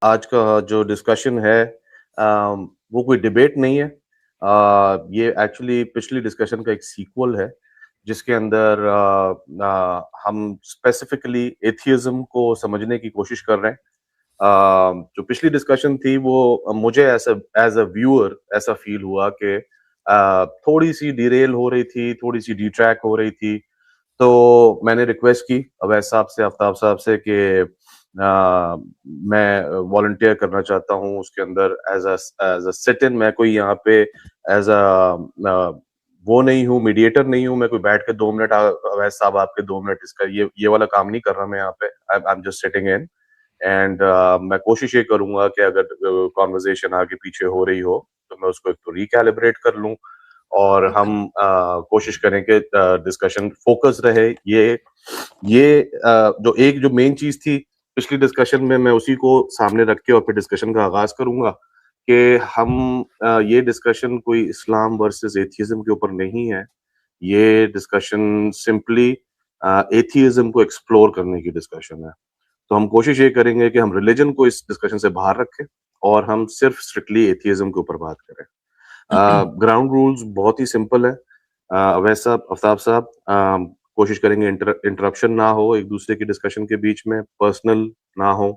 आज का जो डिस्कशन है वो कोई डिबेट नहीं है। ये एक्चुअली पिछली डिस्कशन का एक सीक्वल है जिसके अंदर हम स्पेसिफिकली एथियज्म को समझने की कोशिश कर रहे हैं। जो पिछली डिस्कशन थी वो मुझे एज अ व्यूअर ऐसा फील हुआ कि थोड़ी सी डिरेल हो रही थी, थोड़ी सी डिट्रैक हो रही थी। तो मैंने रिक्वेस्ट की अवैस साहब से, आफ्ताब साहब से कि मैं वॉलंटियर करना चाहता हूँ उसके अंदर एज अ सिट इन। मैं कोई यहाँ पे एज अ वो नहीं हूँ, मीडिएटर नहीं हूँ। मैं कोई बैठ के 2 मिनट अवैस साहब आपके 2 मिनट इसका ये वाला काम नहीं कर रहा मैं यहाँ पे। I am just sitting in and मैं कोशिश ये करूंगा कि अगर कॉन्वर्जेशन आगे पीछे हो रही हो तो मैं उसको एक तो रिकैलिब्रेट कर लूं और हम कोशिश करें कि डिस्कशन फोकस रहे। जो मेन चीज थी पिछली डिस्कशन में, मैं उसी को सामने रख के और फिर डिस्कशन का आगाज करूंगा कि हम ये डिस्कशन कोई इस्लाम वर्सेस एथियज्म के ऊपर नहीं है। ये डिस्कशन सिंपली एथियज्म को एक्सप्लोर करने की डिस्कशन है। तो हम कोशिश ये करेंगे कि हम रिलीजन को इस डिस्कशन से बाहर रखें और हम सिर्फ स्ट्रिक्टली एथियज्म के ऊपर बात करें। ग्राउंड रूल्स बहुत ही सिंपल है। अवैस साहब, आफ्ताब साहब, कोशिश करेंगे इंटरप्शन ना हो एक दूसरे की डिस्कशन के बीच में, पर्सनल ना हो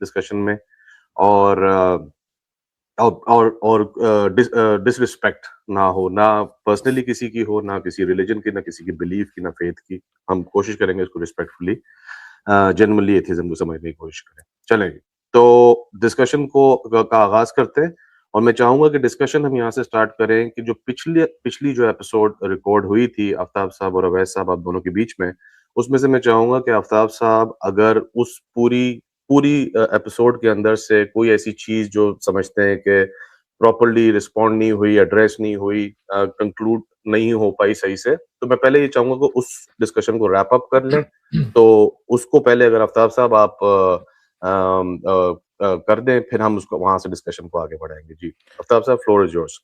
डिस्कशन में, और डिसरिस्पेक्ट ना हो, ना पर्सनली किसी की हो, ना किसी रिलीजन की, ना किसी की बिलीफ की, ना फेथ की। हम कोशिश करेंगे इसको रिस्पेक्टफुली जनरली एथिज्म को समझने की कोशिश करें। चलेंगे तो डिस्कशन का आगाज करते हैं और मैं चाहूंगा कि डिस्कशन हम यहाँ से स्टार्ट करें कि जो पिछली जो एपिसोड रिकॉर्ड हुई थी आफ्ताब साहब और अवैस साहब आप दोनों के बीच में, उसमें से मैं चाहूंगा कि आफ्ताब साहब अगर उस पूरी पूरी एपिसोड के अंदर से कोई ऐसी चीज जो समझते हैं कि प्रॉपरली रिस्पॉन्ड नहीं हुई, एड्रेस नहीं हुई, कंक्लूड नहीं हो पाई सही से, तो मैं पहले ये चाहूंगा कि उस डिस्कशन को रैप अप कर लें। तो उसको पहले अगर आफ्ताब साहब आप कर दें, फिर हम उसको वहां से डिस्कशन को आगे बढ़ाएंगे। जी आफ्ताब साहब, फ्लोर इज योर्स।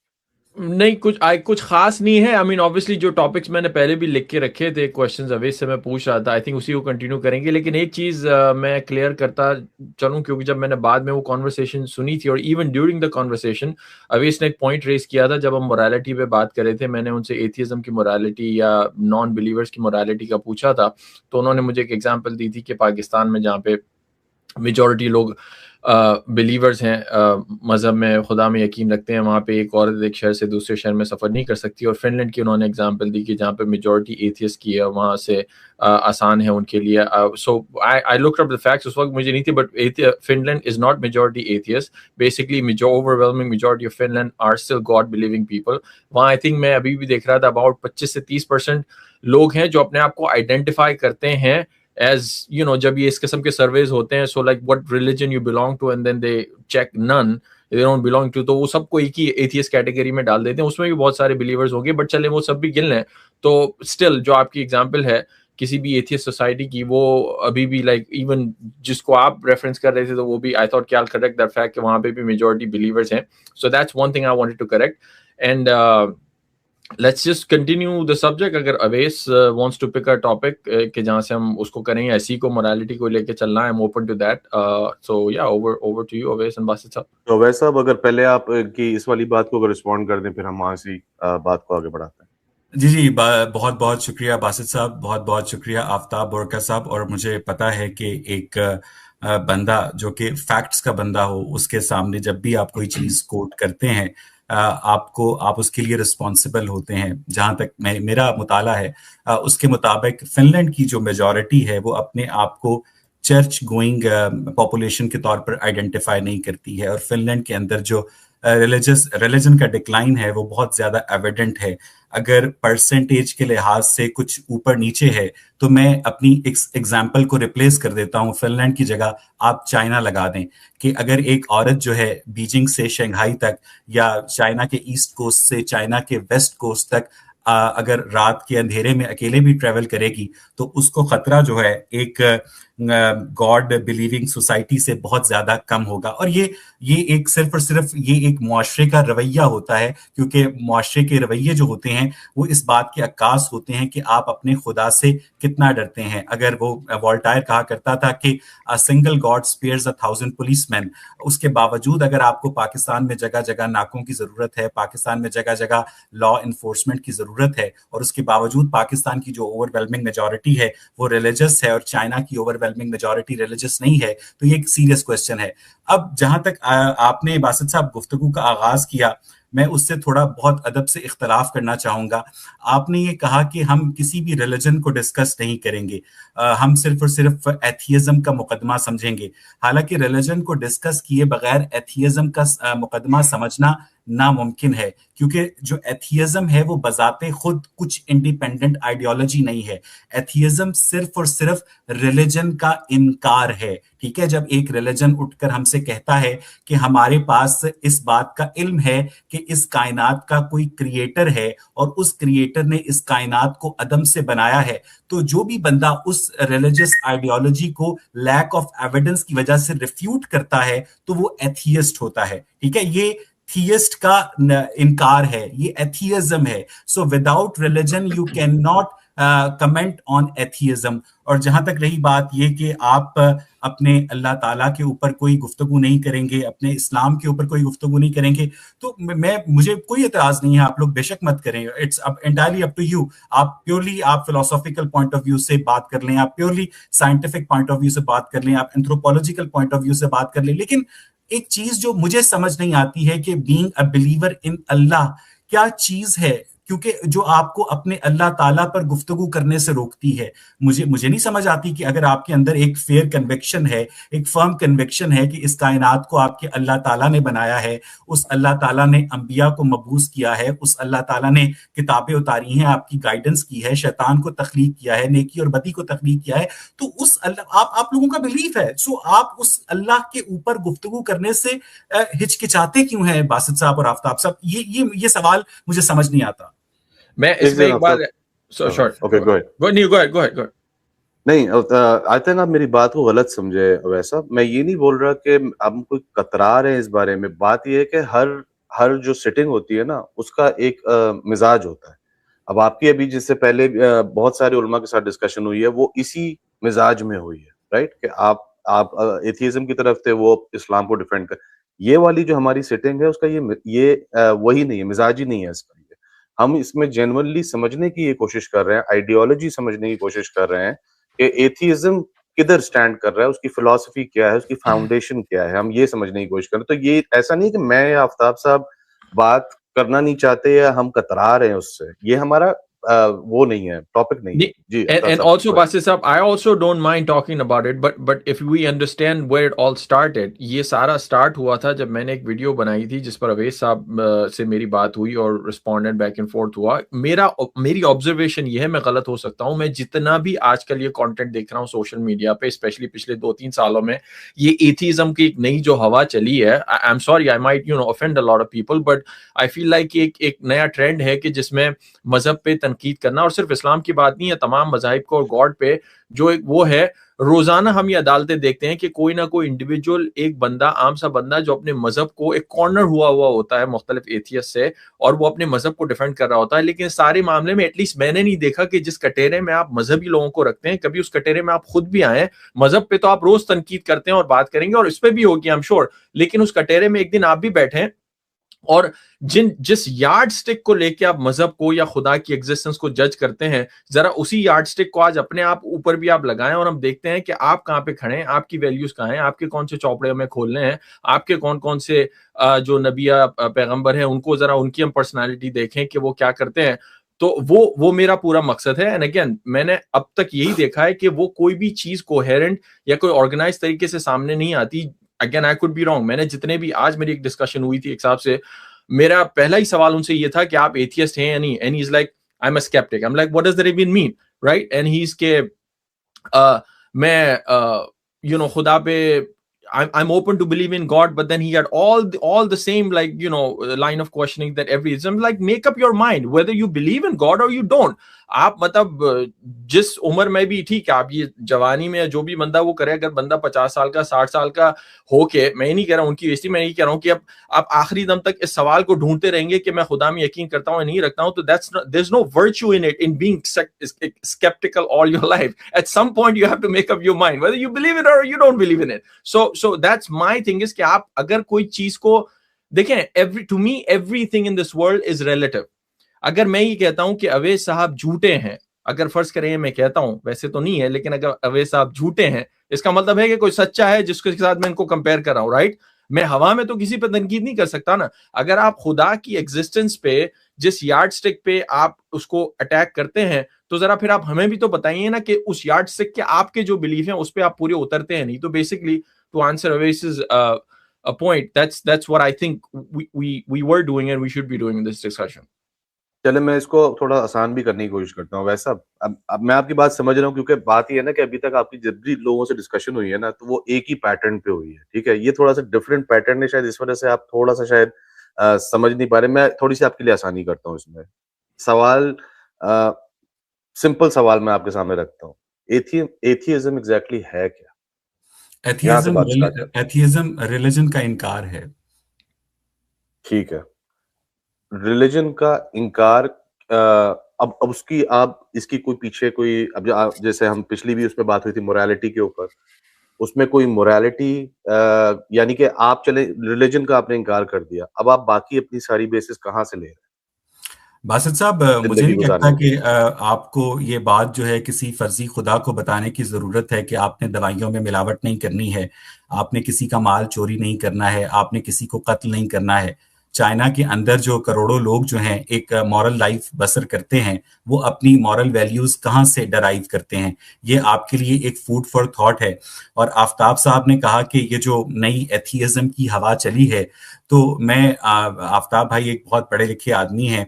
नहीं, कुछ खास नहीं है। आई मीन ऑब्वियसली जो टॉपिक्स मैंने पहले भी लिख के रखे थे, क्वेश्चंस अवेश से मैं पूछ रहा था, आई थिंक उसी को कंटिन्यू करेंगे। लेकिन एक चीज मैं क्लियर करता चलूं, क्योंकि जब मैंने बाद में वो कॉन्वर्सेशन सुनी थी और even during the conversation Avesh ने एक पॉइंट रेज किया था जब हम मोरालिटी पे बात कर रहे थे। मैंने उनसे एथियज्म की मोरालिटी या नॉन बिलीवर्स की मोरालिटी का पूछा था, तो उन्होंने मुझे एक एग्जाम्पल दी थी कि पाकिस्तान में जहाँ पे मेजॉरिटी लोग बिलीवर्स हैं, मज़हब में, खुदा में यकीन रखते हैं, वहाँ पे एक औरत एक शहर से दूसरे शहर में सफ़र नहीं कर सकती। और फिनलैंड की उन्होंने एग्जांपल दी कि जहाँ पे मेजॉरिटी एथियस्ट की है, वहाँ से आसान है उनके लिए। So I looked up the facts, उस वक्त मुझे नहीं थी, but Finland is not majority atheist. Basically overwhelming majority of Finland are still God believing people. वहाँ आई थिंक मैं अभी भी देख रहा था अबाउट 25 से 30% लोग हैं जो अपने आप को आइडेंटिफाई करते हैं as you know, जब ये इस किस्म के सर्वेज होते हैं, so like what religion you belong to and then they check none, they don't belong to, तो वो सबको एक ही एथियस्ट कैटेगरी में डाल देते हैं। उसमें भी बहुत सारे बिलीवर्स होंगे, बट चले वो सब भी गिन लें तो स्टिल जो आपकी एग्जांपल है किसी भी एथियस्ट सोसाइटी की, वो अभी भी लाइक इवन जिसको आप रेफरेंस कर रहे थे, तो वो भी आई थॉट क्या करेक्ट दैट फैक्ट कि वहां पे भी मेजॉरिटी बिलीवर्स हैं। So that's one thing I wanted to correct. And let's just continue the subject. अगर Avesh wants to pick a topic कि जहाँ से हम उसको करेंगे, ऐसी को मोरालिटी को लेके चलना है, I'm open to that. So yeah, over to you Avesh and Basit साहब। तो वैसा अब अगर पहले आप की इस वाली बात को अगर रिस्पॉन्ड कर दें, फिर हम वहां से बात को आगे बढ़ाते हैं। जी जी, बहुत बहुत शुक्रिया बासित साहब, बहुत बहुत शुक्रिया आफ्ताब बोरका साहब। और मुझे पता है कि एक बंदा जो कि फैक्ट्स का बंदा हो, उसके सामने जब भी आप कोई चीज कोट करते हैं, आप उसके लिए रिस्पॉन्सिबल होते हैं। जहां तक मेरा मुताला है, उसके मुताबिक फिनलैंड की जो मेजॉरिटी है वो अपने आप को चर्च गोइंग पॉपुलेशन के तौर पर आइडेंटिफाई नहीं करती है। और फिनलैंड के अंदर जो रिलीजन का डिक्लाइन है वो बहुत ज्यादा एविडेंट है। अगर परसेंटेज के लिहाज से कुछ ऊपर नीचे है, तो मैं अपनी एग्जाम्पल को रिप्लेस कर देता हूँ। फिनलैंड की जगह आप चाइना लगा दें कि अगर एक औरत जो है बीजिंग से शंघाई तक, या चाइना के ईस्ट कोस्ट से चाइना के वेस्ट कोस्ट तक अगर रात के अंधेरे में अकेले भी ट्रेवल करेगी, तो उसको खतरा जो है एक गॉड बिलीविंग सोसाइटी से बहुत ज्यादा कम होगा। और ये एक सिर्फ और सिर्फ ये एक मुआशरे का रवैया होता है, क्योंकि मुआशरे के रवैये जो होते हैं वो इस बात के अक्कास होते हैं कि आप अपने खुदा से कितना डरते हैं। अगर वो वोल्टायर कहा करता था कि a single God spares 1,000 policeman, उसके बावजूद अगर आपको पाकिस्तान में जगह जगह नाकों की जरूरत है, पाकिस्तान में जगह जगह लॉ इन्फोर्समेंट की जरूरत है, और उसके बावजूद पाकिस्तान की जो ओवरवेलमिंग मेजॉरिटी है वो रिलीजियस है और चाइना की ओवरवेलमिंग मेजॉरिटी रिलीजियस नहीं है, तो ये एक सीरियस क्वेश्चन है। अब जहां तक आपने बासित साहब गुफ्तगू का आगाज किया, मैं उससे थोड़ा बहुत अदब से इख्तलाफ करना चाहूंगा। आपने ये कहा कि हम किसी भी रिलीजन को डिस्कस नहीं करेंगे, हम सिर्फ और सिर्फ एथियज्म का मुकदमा समझेंगे। हालांकि रिलीजन को डिस्कस किए बगैर एथियज्म का मुकदमा समझना नामुमकिन है, क्योंकि जो एथियज्म है वो बजाते खुद कुछ इंडिपेंडेंट आइडियोलॉजी नहीं है। एथियज्म सिर्फ और सिर्फ रिलीजन का इनकार है। ठीक है, जब एक रिलीजन उठकर हमसे कहता है कि हमारे पास इस बात का इल्म है कि इस कायनात का कोई क्रिएटर है और उस क्रिएटर ने इस कायनात को अदम से बनाया है, तो जो भी बंदा उस रिलीजियस आइडियोलॉजी को लैक ऑफ एविडेंस की वजह से रिफ्यूट करता है तो वो एथियस्ट होता है। ठीक है, ये थियस्ट का इनकार है, ये एथियज्म है। So without religion you can not comment on atheism. और जहां तक रही बात ये कि आप अपने अल्लाह ताला के ऊपर कोई गुफ्तगू नहीं करेंगे, अपने इस्लाम के ऊपर कोई गुफ्तगू नहीं करेंगे, तो मुझे कोई एतराज नहीं है, आप लोग बेशक मत करें। It's entirely up to you. आप प्योरली आप फिलोसॉफिकल पॉइंट ऑफ व्यू से बात कर लें, आप purely scientific point of view से बात कर लें, आप एंथ्रोपोलॉजिकल पॉइंट ऑफ व्यू से बात कर लें, लेकिन एक चीज जो मुझे समझ नहीं आती है कि बीइंग अ बिलीवर इन अल्लाह क्या चीज है, क्योंकि जो आपको अपने अल्लाह ताला पर गुफ्तगू करने से रोकती है। मुझे नहीं समझ आती कि अगर आपके अंदर एक फेयर कन्विक्शन है, एक फर्म कन्विक्शन है कि इस कायनात को आपके अल्लाह ताला ने बनाया है, उस अल्लाह ताला ने अंबिया को मबूस किया है, उस अल्लाह ताला ने किताबें उतारी हैं, आपकी गाइडेंस की है, शैतान को तख्लीक किया है, नेकी और बदी को तख्लीक किया है, तो उस अल्लाह आप लोगों का बिलीफ है। सो आप उस अल्लाह के ऊपर गुफ्तगू करने से हिचकिचाते क्यों हैं बासित साहब और आफ्ताब साहब? ये सवाल मुझे समझ नहीं आता। मैं इसमें एक बार ओके गो अहेड। नहीं, आई थिंक आप मेरी बात को गलत समझे वैसा। मैं ये नहीं बोल रहा कि हम कोई कतरा रहे हैं इस बारे में। बात ये है कि हर जो सिटिंग होती है ना उसका एक मिजाज होता है। अब आपकी अभी जिससे पहले बहुत सारे उलमा के साथ डिस्कशन हुई है वो इसी मिजाज में हुई है, राइट? कि आप एथियज्म की तरफ थे, वो इस्लाम को डिफेंड कर। ये वाली जो हमारी सिटिंग है उसका ये वही नहीं है, मिजाज ही नहीं है इसका। हम इसमें जेन्युइनली समझने की ये कोशिश कर रहे हैं, आइडियोलॉजी समझने की कोशिश कर रहे हैं कि एथियज्म किधर स्टैंड कर रहा है, उसकी फिलॉसफी क्या है, उसकी फाउंडेशन क्या है, हम ये समझने की कोशिश कर रहे हैं। तो ये ऐसा नहीं कि मैं या आफ्ताब साहब बात करना नहीं चाहते या हम कतरा रहे हैं उससे, ये हमारा वो नहीं है, टॉपिक नहीं है जी। And also Basit साहब, I also don't mind talking about it, but if we understand where it all started, ये सारा स्टार्ट हुआ था जब मैंने एक वीडियो बनाई थी जिस पर अवैस साहब से मेरी बात हुई और रिस्पोंडेंट बैक एंड फोर्थ हुआ। मेरी ऑब्जर्वेशन ये है, मैं गलत हो सकता हूँ, मैं जितना भी आजकल ये कंटेंट देख रहा हूँ सोशल मीडिया पे, स्पेशली पिछले 2-3 सालों में, ये एथिज्म की एक नई जो हवा चली है, I am sorry, I might offend a lot of people, but I feel like एक नया ट्रेंड है कि जिसमें मजहब पे तनकीद करना, और सिर्फ इस्लाम की बात नहीं है, तमाम मज़ाहिब को और गॉड पे जो एक वो है, रोजाना हम ये अदालतें देखते हैं कि कोई ना कोई इंडिविजुअल, एक बंदा, आम सा बंदा जो अपने मजहब को एक कॉर्नर हुआ होता है मुख्तलिफ एथियस्ट से, और वो अपने मजहब को डिफेंड कर रहा होता है। लेकिन सारे मामले में एटलीस्ट मैंने नहीं देखा कि जिस कटेरे में आप मजहबी लोगों को रखते हैं, कभी उस कटेरे में आप खुद भी आए। मजहब पे तो आप रोज तनकीद करते हैं और बात करेंगे, और इस पे भी होगी आई एम श्योर, लेकिन उस कटेरे में एक दिन आप भी बैठे और जिस यार्ड स्टिक को लेके आप मजहब को या खुदा की एग्जिस्टेंस को जज करते हैं, जरा उसी यार्ड स्टिक को आज अपने आप ऊपर भी आप लगाएं, और हम देखते हैं कि आप कहां पे खड़े हैं, आपकी वैल्यूज कहां हैं, आपके कौन से चौपड़े में खोलने हैं, आपके कौन कौन से जो नबिया पैगंबर हैं उनको जरा उनकी हम पर्सनालिटी देखें कि वो क्या करते हैं। तो वो मेरा पूरा मकसद है। एंड अगेन, मैंने अब तक यही देखा है कि वो कोई भी चीज कोहेरेंट या कोई ऑर्गेनाइज तरीके से सामने नहीं आती। Again, I could be wrong. मैंने जितने भी, आज मेरी एक डिस्कशन हुई थी एक साहब से, मेरा पहला ही सवाल उनसे ये था कि आप एथियस्ट हैं या नहीं, and he is like I am a skeptic. I am like what does that even mean, right? And he is के मैं खुदा पे I'm open to believe in God, but then he had all the same, like, you know, line of questioning that every Islam, like, make up your mind whether you believe in God or you don't. आप मतलब जिस उम्र में भी ठीक है, आप ये जवानी में जो भी बंदा वो करे, अगर बंदा 50 साल का 60 साल का होके, मैं नहीं कह रहा हूँ उनकी बेइज्जती, मैं नहीं कह रहा हूँ कि अब आप आखिरी दम तक इस सवाल को ढूंढते रहेंगे कि मैं खुदा में यकीन करता हूँ या नहीं रखता हूँ, तो there's no virtue in it, in being skeptical all your life. At some point you have to make up your mind whether you believe it or you don't believe in it. So that's my thing is कि आप अगर कोई चीज को देखें, to me everything in this world is relative. अगर मैं ये कहता हूं कि अवैस साहब झूठे हैं, अगर फर्ज करें मैं कहता हूं, वैसे तो नहीं है, लेकिन अगर अवैस साहब झूठे हैं, इसका मतलब है कि कोई सच्चा है जिसके साथ मैं इनको कंपेयर कर रहा हूं, राइट? मैं हवा में तो किसी पर तनकीद नहीं कर सकता ना। अगर आप खुदा की एग्जिस्टेंस पे जिस यार्ड स्टिक पे आप उसको अटैक करते हैं, तो जरा फिर आप हमें भी तो बताइए ना कि उस यार्ड स्टिक के आपके जो बिलीफ हैं उस पे आप पूरे उतरते हैं नहीं। तो बेसिकली टू आंसर अवैस's a point, that's what I think we were doing and we should be doing in this discussion. चले मैं इसको थोड़ा आसान भी करने की कोशिश करता हूँ। वैसा अब मैं आपकी बात समझ रहा हूँ, क्योंकि बात ये है ना कि अभी तक आपकी जब भी लोगों से डिस्कशन हुई है ना, तो वो एक ही पैटर्न पे हुई है, ठीक है? ये थोड़ा सा डिफरेंट पैटर्न है, शायद इस वजह से आप थोड़ा सा शायद समझ नहीं पा रहे। मैं थोड़ी सी आपके लिए आसानी करता हूँ इसमें। सवाल सिंपल सवाल मैं आपके सामने रखता हूँ, एथियज्म एग्जैक्टली है क्या? एथियज्म रिलीजन का इनकार है। ठीक है, रिलीजन का इनकार। अब उसकी आप इसकी कोई पीछे कोई, अब जैसे हम पिछली भी उसमें बात हुई थी मोरालिटी के ऊपर, उसमें कोई मोरालिटी, यानी कि आप चले रिलीजन का आपने इनकार कर दिया, अब आप बाकी अपनी सारी बेसिस कहाँ से ले रहे हैं? बासित साहब, मुझे नहीं लगता कि आपको ये बात जो है किसी फर्जी खुदा को बताने की जरूरत है कि आपने दवाइयों में मिलावट नहीं करनी है, आपने किसी का माल चोरी नहीं करना है, आपने किसी को कत्ल नहीं करना है। चाइना के अंदर जो करोड़ों लोग जो हैं एक मॉरल लाइफ बसर करते हैं, वो अपनी मॉरल वैल्यूज कहाँ से डराइव करते हैं? ये आपके लिए एक फूड फॉर थॉट है। और आफ्ताब साहब ने कहा कि ये जो नई एथियज्म की हवा चली है, तो मैं आफ्ताब भाई एक बहुत पढ़े लिखे आदमी हैं,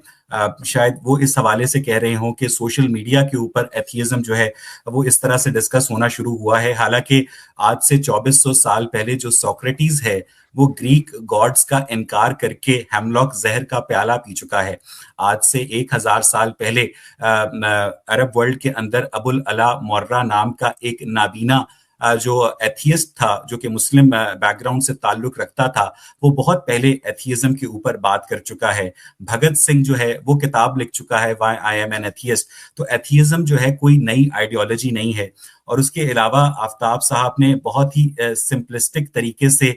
शायद वो इस हवाले से कह रहे हों कि सोशल मीडिया के ऊपर एथियज्म जो है वो इस तरह से डिस्कस होना शुरू हुआ है। हालांकि आज से 2400 साल पहले जो सोक्रेटिस है वो ग्रीक गॉड्स का इनकार करके हेमलॉक जहर का प्याला पी चुका है। आज से 1000 साल पहले अरब वर्ल्ड के अंदर अबुल अला मोर्रा नाम का एक नाबीना जो एथियस्ट था, जो कि मुस्लिम बैकग्राउंड से ताल्लुक रखता था, वो बहुत पहले एथियज्म के ऊपर बात कर चुका है। भगत सिंह जो है वो किताब लिख चुका है why I am an atheist. तो एथियज्म जो है कोई नई आइडियोलॉजी नहीं है। और उसके अलावा आफ्ताब साहब ने बहुत ही सिंपलिस्टिक तरीके से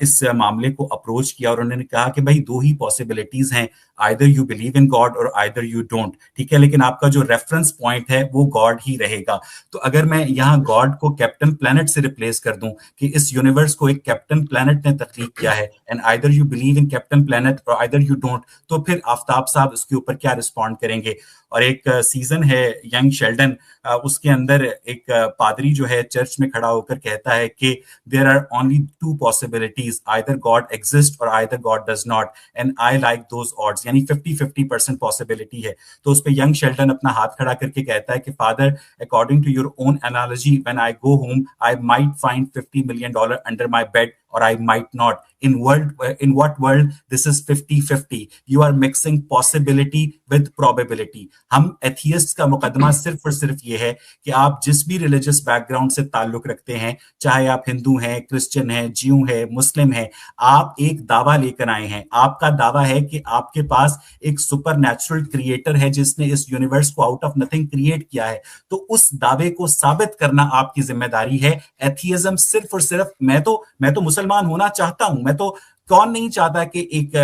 इस मामले को अप्रोच किया और उन्होंने कहा कि भाई दो ही पॉसिबिलिटीज हैं, either you believe in God और आइदर यू डोंट, ठीक है, लेकिन आपका जो रेफरेंस पॉइंट है वो गॉड ही रहेगा। तो अगर मैं यहाँ गॉड को कैप्टन प्लैनेट से रिप्लेस कर दूं कि इस यूनिवर्स को एक कैप्टन प्लैनेट ने तख्लीक किया है and either you believe in captain planet और आइदर यू डोंट, तो फिर आफ्ताब साहब इसके ऊपर क्या रिस्पॉन्ड करेंगे? और एक सीजन है यंग शेल्डन, उसके अंदर एक पादरी जो है चर्च में खड़ा होकर कहता है कि there are only two possibilities, either God exist और either God does not, and I like those odds, यानी 50-50% पॉसिबिलिटी है। तो उस पे यंग शेल्डन अपना हाथ खड़ा करके कहता है कि father, according to your own analogy, when I go home I might find $50 million under my bed or I might not. In what world this is 50-50? You are mixing possibility with probability. हम atheist का मुकदमा सिर्फ और सिर्फ ये है कि आप जिस भी रिलीजियस बैकग्राउंड से ताल्लुक रखते हैं, चाहे आप हिंदू हैं, क्रिश्चियन हैं, ज्यू हैं, मुस्लिम हैं, आप एक दावा लेकर आए हैं। आपका दावा है कि आपके पास एक सुपर नेचुरल क्रिएटर है जिसने इस यूनिवर्स को आउट ऑफ नथिंग क्रिएट किया है। तो उस दावे को साबित करना आपकी जिम्मेदारी है। एथियज्म सिर्फ और सिर्फ मैं तो मुसलमान होना चाहता हूं, मैं तो कौन नहीं चाहता कि एक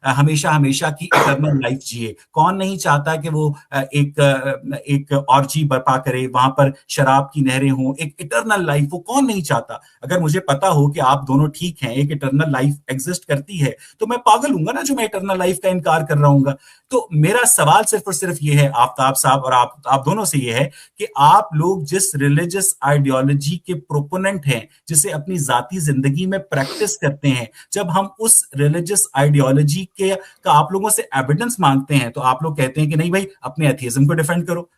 हमेशा की इटर्नल लाइफ जिए? कौन नहीं चाहता कि वो एक ऑर्जी बर्पा करे, वहां पर शराब की नहरें हों, एक इटर्नल लाइफ, वो कौन नहीं चाहता? अगर मुझे पता हो कि आप दोनों ठीक हैं, एक इटर्नल लाइफ एग्जिस्ट करती है, तो मैं पागल हूंगा ना जो मैं इटर्नल लाइफ का इनकार कर रहा हूंगा। तो मेरा सवाल सिर्फ और सिर्फ ये है आफ्ताब साहब और आप दोनों से ये है कि आप लोग जिस रिलीजियस आइडियोलॉजी के प्रोपोनेंट हैं, जिसे अपनी जाती जिंदगी में प्रैक्टिस करते हैं, जब हम उस रिलीजियस आइडियोलॉजी का आप लोगों से एविडेंस मांगते हैं, तो आप लोग कहते हैं कि नहीं भाई अपने एथियज्म को डिफेंड करो।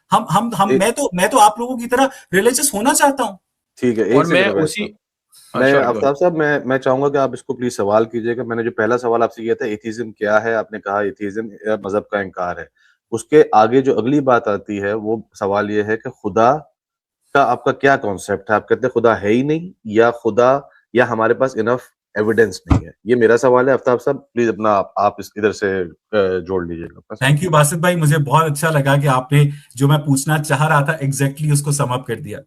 मैं तो आप लोगों की तरह रिलीजियस होना चाहता हूं। ठीक है, और मैं आफ्ताब साहब, मैं चाहूंगा कि आप इसको प्लीज सवाल कीजिएगा। मैंने जो पहला सवाल आपसे किया था, एथीज्म क्या है, आपने कहा एथीज्म मजहब का इनकार है। उसके आगे जो अगली बात आती है वो सवाल ये है कि खुदा का आपका क्या कॉन्सेप्ट है। आप कहते हैं खुदा है ही नहीं, या खुदा, या हमारे पास इनफ एविडेंस नहीं है। ये मेरा सवाल है। आफ्ताब साहब प्लीज अपना आप इस इधर से जोड़ लीजिएगा। थैंक यू बासित भाई, मुझे बहुत अच्छा लगा कि आपने जो मैं पूछना चाह रहा था एग्जैक्टली उसको सम अप कर दिया।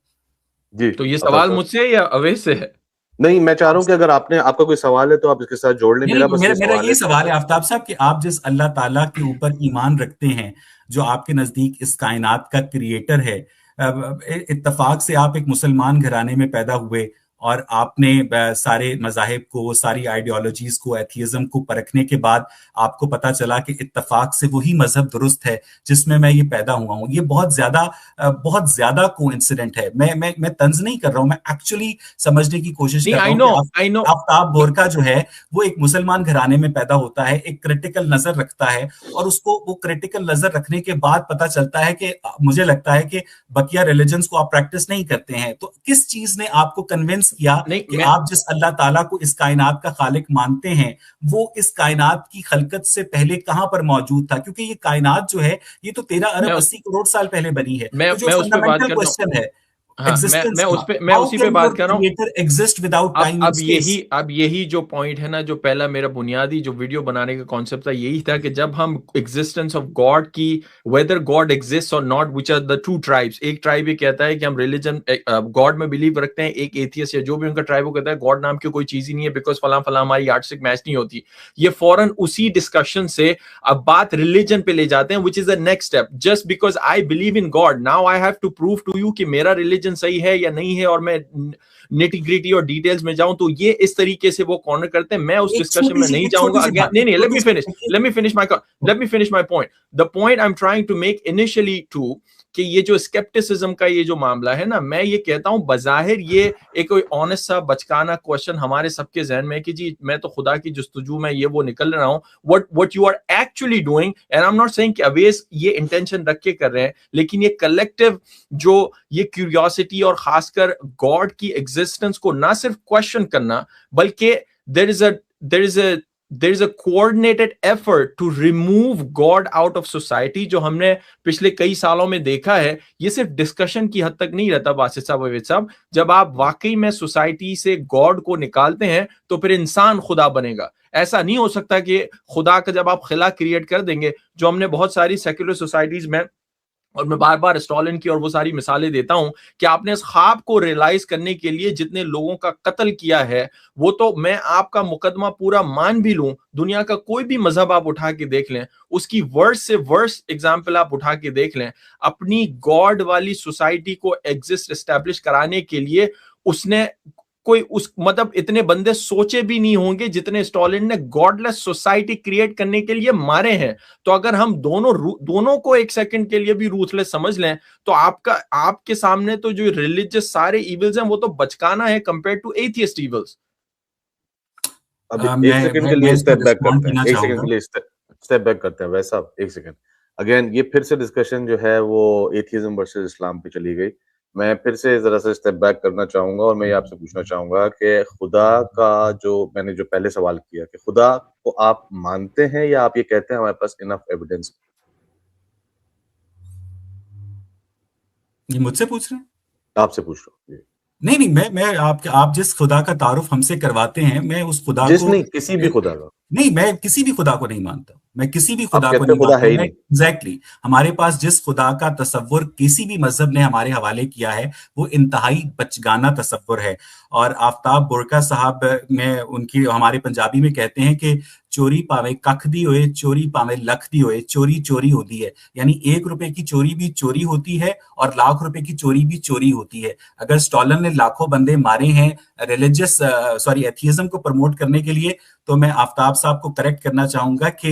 जी, तो ये सवाल मुझसे या अवैस से है? नहीं, मैं चाह रहा हूं कि अगर आपका कोई सवाल है तो आप इसके साथ जोड़ लें। मेरा ये सवाल है आफ्ताब साहब कि आप जिस अल्लाह ताला के ऊपर ईमान रखते हैं, जो आपके नजदीक इस कायनात का क्रिएटर है, इत्तेफाक से आप एक मुसलमान घराने में पैदा हुए और आपने सारे मजाहिब को, सारी आइडियोलॉजीज को, एथियज्म को परखने के बाद आपको पता चला कि इत्तेफाक से वही मजहब दुरुस्त है जिसमें मैं ये पैदा हुआ हूं। ये बहुत ज्यादा कोइंसिडेंट है। मैं तंज नहीं कर रहा हूं, मैं एक्चुअली समझने की कोशिश कर रहा हूं। आफ्ताब बोरका जो है वो एक मुसलमान घराने में पैदा होता है, एक क्रिटिकल नजर रखता है, और उसको वो क्रिटिकल नजर रखने के बाद पता चलता है कि मुझे लगता है कि बकिया रिलीजन्स को आप प्रैक्टिस नहीं करते हैं। तो किस चीज ने आपको कन्विंस किया कि आप जिस अल्लाह ताला को इस कायनात का खालिक मानते हैं, वो इस कायनात की खलकत से पहले कहां पर मौजूद था? क्योंकि ये कायनात जो है ये तो 13 अरब 80 करोड़ साल पहले बनी है। मैं जो फंडामेंटल क्वेश्चन है, मैं उसी पे बात कर रहा हूं। Exist without time and space. अब यही जो पॉइंट है ना, जो पहला मेरा बुनियादी जो वीडियो बनाने का कॉन्सेप्ट था, यही था कि जब हम एग्जिस्टेंस ऑफ गॉड की, वेदर गॉड एग्जिस्ट और not, which are the two tribes. एक ट्राइब ये कहता है कि हम रिलीजन गॉड में बिलीव रखते हैं, एक एथियस्ट या जो भी उनका ट्राइब वो कहता है गॉड नाम की कोई चीज ही नहीं है, बिकॉज फला फला हमारी यार्डस्टिक मैच नहीं होती। ये फौरन उसी डिस्कशन से अब बात रिलीजन पे ले जाते हैं, which is the next step. Just because I believe in God, now I have to prove to you कि मेरा रिलीजन सही है या नहीं है, और मैं निटी-ग्रिटी और डिटेल्स में जाऊं। तो ये इस तरीके से वो कॉर्नर करते हैं। मैं उस डिस्कशन में नहीं जाऊंगा। नहीं, let me finish my point. The point I'm trying to make initially too, कि ये जो स्केप्टिसिज्म का ये जो मामला है ना, मैं ये कहता हूं बजाहिर ये एक कोई ऑनेस्ट सा बचकाना क्वेश्चन हमारे सबके जहन में कि जी मैं तो खुदा की जुस्तजू में ये वो निकल रहा हूं। what you are actually doing, and I'm not saying कि अवेस ये इंटेंशन रख के कर रहे हैं, लेकिन ये कलेक्टिव जो ये क्यूरियोसिटी और खासकर गॉड की एग्जिस्टेंस को ना सिर्फ क्वेश्चन करना, बल्कि there is a coordinated effort to remove God out of society, जो हमने पिछले कई सालों में देखा है। ये सिर्फ डिस्कशन की हद तक नहीं रहता बासित साहब, अवेद साहब। जब आप वाकई में सोसाइटी से गॉड को निकालते हैं तो फिर इंसान खुदा बनेगा। ऐसा नहीं हो सकता कि खुदा का जब आप खिला क्रिएट कर देंगे, जो हमने बहुत सारी सेक्युलर सोसाइटीज में, और मैं बार बार स्टॉलिन की और वो सारी मिसालें देता हूं कि आपने इस ख्वाब को रियलाइज करने के लिए जितने लोगों का कत्ल किया है, वो तो मैं आपका मुकदमा पूरा मान भी लूं, दुनिया का कोई भी मजहब आप उठा के देख लें, उसकी वर्स से वर्स एग्जाम्पल आप उठा के देख लें, अपनी गॉड वाली सोसाइटी को एग्जिस्ट एस्टेब्लिश कराने के लिए उसने कोई उस मतलब इतने बंदे सोचे भी नहीं होंगे जितने स्टॉलिन ने गॉडलेस सोसाइटी क्रिएट करने के लिए मारे हैं। तो अगर हम दोनों को एक सेकंड के लिए भी रूथलेस समझ लें, तो आपके सामने तो जो रिलीजियस सारे इविल्स हैं वो तो बचकाना है कंपेयर टू एथियस्ट इविल्स। अभी एक सेकंड के लिए स्टेप बैक करते हैं, एक सेकंड के लिए स्टेप बैक करते हैं वैसा, एक सेकंड। अगेन ये फिर से डिस्कशन जो है वो एथियज्म वर्सेस इस्लाम पे चली गई। मैं फिर से जरा सा स्टेप बैक करना चाहूंगा और मैं ये आपसे पूछना चाहूंगा कि खुदा का जो मैंने जो पहले सवाल किया कि खुदा को आप मानते हैं या आप ये कहते हैं हमारे पास इनफ एविडेंस? ये मुझसे पूछ रहे हैं? आपसे पूछ रहा हूँ। नहीं, मैं आप जिस खुदा का तारुफ हमसे करवाते हैं, मैं उस खुदा को नहीं, किसी भी खुदा का नहीं, मैं किसी भी खुदा को नहीं मानता। मैं किसी भी खुदा को नहीं मानता। एग्जैक्टली हमारे पास जिस खुदा का तसव्वुर किसी भी मजहब ने हमारे हवाले किया है वो इंतहाई बचगाना तसव्वुर है। और आफ्ताब बोरका साहब में उनकी हमारे पंजाबी में कहते हैं कि चोरी पावे कख दी होए, चोरी पावे लख दी होए, चोरी चोरी होती है। यानी 1 रुपए की चोरी भी चोरी होती है और लाख रुपए की चोरी भी चोरी होती है। अगर स्टॉलन ने लाखों बंदे मारे हैं रिलीजियस एथियज्म को प्रमोट करने के लिए, तो मैं आफ्ताब साहब को करेक्ट करना चाहूंगा कि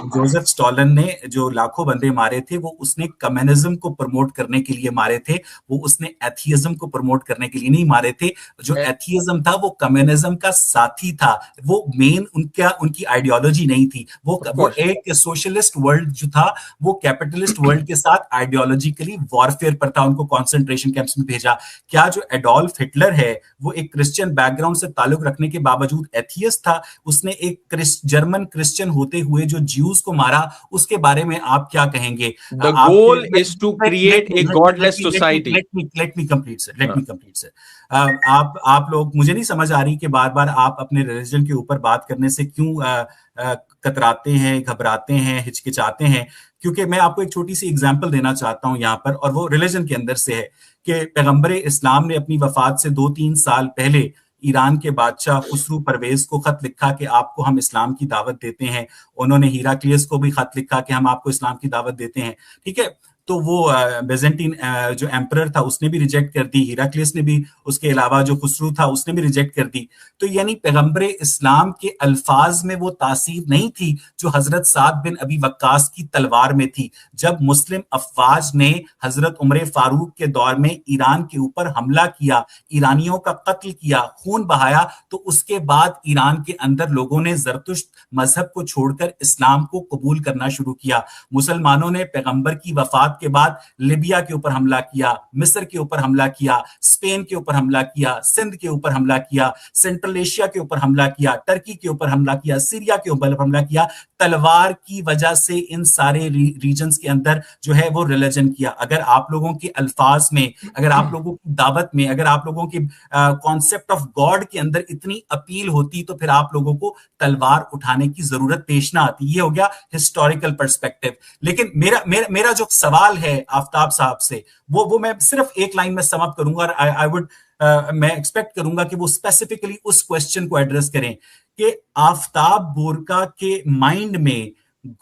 जोसेफ स्टॉलिन ने जो लाखों बंदे मारे थे वो उसने कम्युनिज्म को प्रमोट करने के लिए मारे थे, वो उसने एथियज्म को प्रमोट करने के लिए नहीं मारे थे। जो एथियज्म था वो कम्युनिज्म का साथी था, वो मेन उनकी आइडियोलॉजी नहीं थी। वो एक सोशलिस्ट वर्ल्ड जो था वो कैपिटलिस्ट वर्ल्ड के साथ आइडियोलॉजिकली वॉरफेयर पर था, उनको कॉन्सेंट्रेशन कैंप्स में भेजा। क्या जो एडोल्फ हिटलर है वो एक क्रिश्चियन बैकग्राउंड से ताल्लुक रखने के बावजूद एथियस्ट था? उसने एक जर्मन क्रिश्चियन होते हुए जो ज्यूज को मारा, उसके बारे में आप क्या कहेंगे? The goal is to create a godless society. Let me complete, sir. आप लोग, मुझे नहीं समझ आ रही कि बार बार आप अपने रिलीजन के ऊपर बात करने से क्यों कतराते हैं, घबराते हैं, हिचकिचाते हैं। क्योंकि मैं आपको एक छोटी सी एग्जांपल देना चाहता हूं यहाँ पर, और वो रिलीजन के अंदर से है कि पैगंबर इस्लाम ने अपनी वफात से 2-3 साल पहले ईरान के बादशाह खुसरू परवेज को खत लिखा कि आपको हम इस्लाम की दावत देते हैं। उन्होंने हिराक्लियस को भी खत लिखा कि हम आपको इस्लाम की दावत देते हैं। ठीक है, तो वो बेजेंटीन जो एम्परर था उसने भी रिजेक्ट कर दी, हिराक्लियस ने भी, उसके अलावा जो खुसरू था उसने भी रिजेक्ट कर दी। तो यानी पैगंबर इस्लाम के अल्फाज में वो तासीर नहीं थी जो हजरत साद बिन अबी वक्कास की तलवार में थी। जब मुस्लिम अफवाज ने हजरत उमर फारूक के दौर में ईरान के ऊपर हमला किया, ईरानियों का कत्ल किया, खून बहाया, तो उसके बाद ईरान के अंदर लोगों ने जरतुश्त मजहब को छोड़कर इस्लाम को कबूल करना शुरू किया। मुसलमानों ने पैगंबर की वफात के बाद लिबिया के ऊपर हमला किया, मिस्र के ऊपर हमला किया, स्पेन के ऊपर हमला किया, सिंध के ऊपर हमला किया, सेंट्रल एशिया के ऊपर हमला किया, टर्की के ऊपर हमला किया, सीरिया के ऊपर हमला किया। तलवार की वजह से इन सारे रीजन्स के अंदर जो है वो रिलीजन किया। अगर आप लोगों के अल्फाज में, अगर आप लोगों की दावत में, अगर आप लोगों के कॉन्सेप्ट ऑफ गॉड के अंदर इतनी अपील होती तो फिर आप लोगों को तलवार उठाने की जरूरत पेश ना आती। ये हो गया हिस्टोरिकल पर्सपेक्टिव। लेकिन मेरा जो सवाल है आफ्ताब साहब से, वो मैं सिर्फ एक लाइन में समाप्त करूंगा, और आई वुड मैं एक्सपेक्ट करूंगा कि वो स्पेसिफिकली उस क्वेश्चन को एड्रेस करें कि आफ्ताब बोरका के माइंड में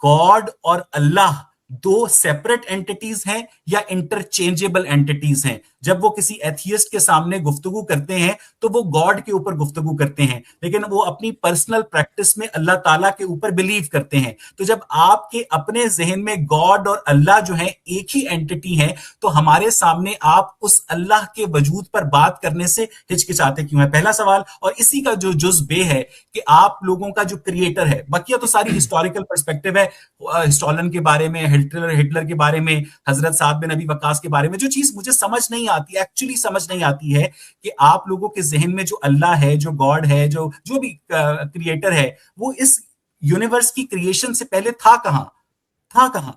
गॉड और अल्लाह दो सेपरेट एंटिटीज हैं या इंटरचेंजेबल एंटिटीज हैं? जब वो किसी एथियस्ट के सामने गुफ्तगू करते हैं तो वो गॉड के ऊपर गुफ्तगू करते हैं, लेकिन वो अपनी पर्सनल प्रैक्टिस में अल्लाह ताला के ऊपर बिलीव करते हैं। तो जब आपके अपने जहन में गॉड और अल्लाह जो है एक ही एंटिटी है, तो हमारे सामने आप उस अल्लाह के वजूद पर बात करने से हिचकिचाते क्यों है? पहला सवाल। और इसी का जो जुज़्बे है कि आप लोगों का जो क्रिएटर है, बकिया तो सारी हिस्टोरिकल पर्सपेक्टिव है, स्टॉलिन के बारे में, हिटलर के बारे में, हजरत साद बिन अबी वक्कास के बारे में। जो चीज मुझे समझ नहीं आती, एक्चुअली समझ नहीं आती है कि आप लोगों के जहन में जो अल्लाह है, जो गॉड है, जो भी क्रिएटर है, वो इस यूनिवर्स की क्रिएशन से पहले था कहां?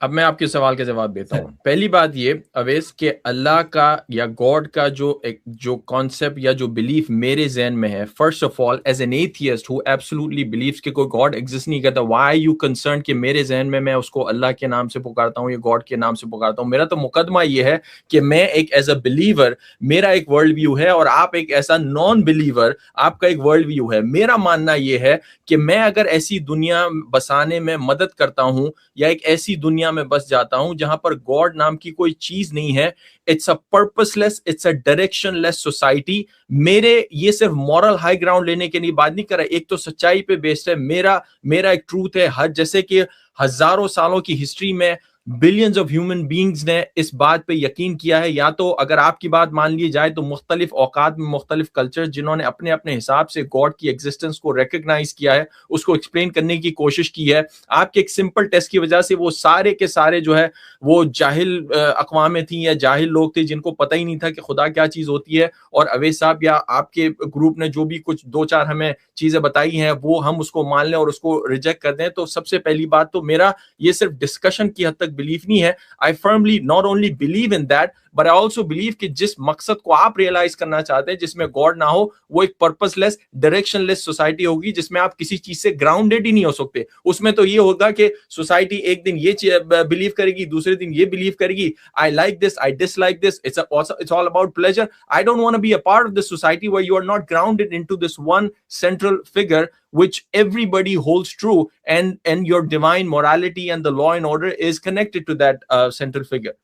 अब मैं आपके सवाल के जवाब देता हूं। पहली बात ये अवैस के अल्लाह का या गॉड का जो कॉन्सेप्ट या जो बिलीफ मेरे जहन में है, first of all as an atheist who absolutely believes कि कोई गॉड एग्जिस्ट नहीं करता, व्हाई आर यू कंसर्न कि मेरे जहन में मैं उसको अल्लाह के नाम से पुकारता हूं या गॉड के नाम से पुकारता हूं? मेरा तो मुकदमा ये है कि मैं एक एज अ बिलीवर, मेरा एक वर्ल्ड व्यू है और आप एक ऐसा नॉन बिलीवर, आपका एक वर्ल्ड व्यू है। मेरा मानना यह है कि मैं अगर ऐसी दुनिया बसाने में मदद करता हूं या एक ऐसी दुनिया में बस जाता हूं जहां पर गॉड नाम की कोई चीज नहीं है, it's a purposeless, it's a directionless society. मेरे ये सिर्फ मॉरल हाई ग्राउंड लेने के लिए बात नहीं कर रहा, एक तो सच्चाई पे बेस्ड है, मेरा एक ट्रूथ है। हर जैसे कि हजारों सालों की हिस्ट्री में बिलियंस ऑफ ह्यूमन बींग्स ने इस बात पे यकीन किया है, या तो अगर आपकी बात मान ली जाए तो मुख्तलिफ औकात में मुख्तलिफ कल्चर जिन्होंने अपने अपने हिसाब से गॉड की एग्जिस्टेंस को रिकग्नाइज किया है, उसको एक्सप्लेन करने की कोशिश की है। आपके एक सिंपल टेस्ट की वजह से वो सारे के सारे जो है वो जाहिल अक़वामें थी या जाहिल लोग थे जिनको पता ही नहीं था कि खुदा क्या चीज होती है। और अवैस साहब या आपके ग्रुप ने जो भी कुछ 2-4 हमें चीजें बताई हैं वो हम उसको मान लें और उसको रिजेक्ट कर दें, तो सबसे पहली बात तो मेरा ये सिर्फ डिस्कशन की हद तक बिलीफ नहीं है। I firmly not only believe in that but I also believe कि जिस मकसद को आप रियलाइज करना चाहते हैं जिसमें गॉड ना हो, वो एक पर्पसलेस डायरेक्शनलेस सोसाइटी होगी जिसमें आप किसी चीज से ग्राउंडेड ही नहीं हो सकते। उसमें तो ये होगा कि सोसाइटी एक दिन ये बिलीव करेगी, दूसरे दिन ये बिलीव करेगी, I like this, I dislike this, it's all about pleasure. I don't want to be a part of this society where you are not grounded into this one central figure which everybody holds true, and your divine morality and the law and order is connected to that central figure.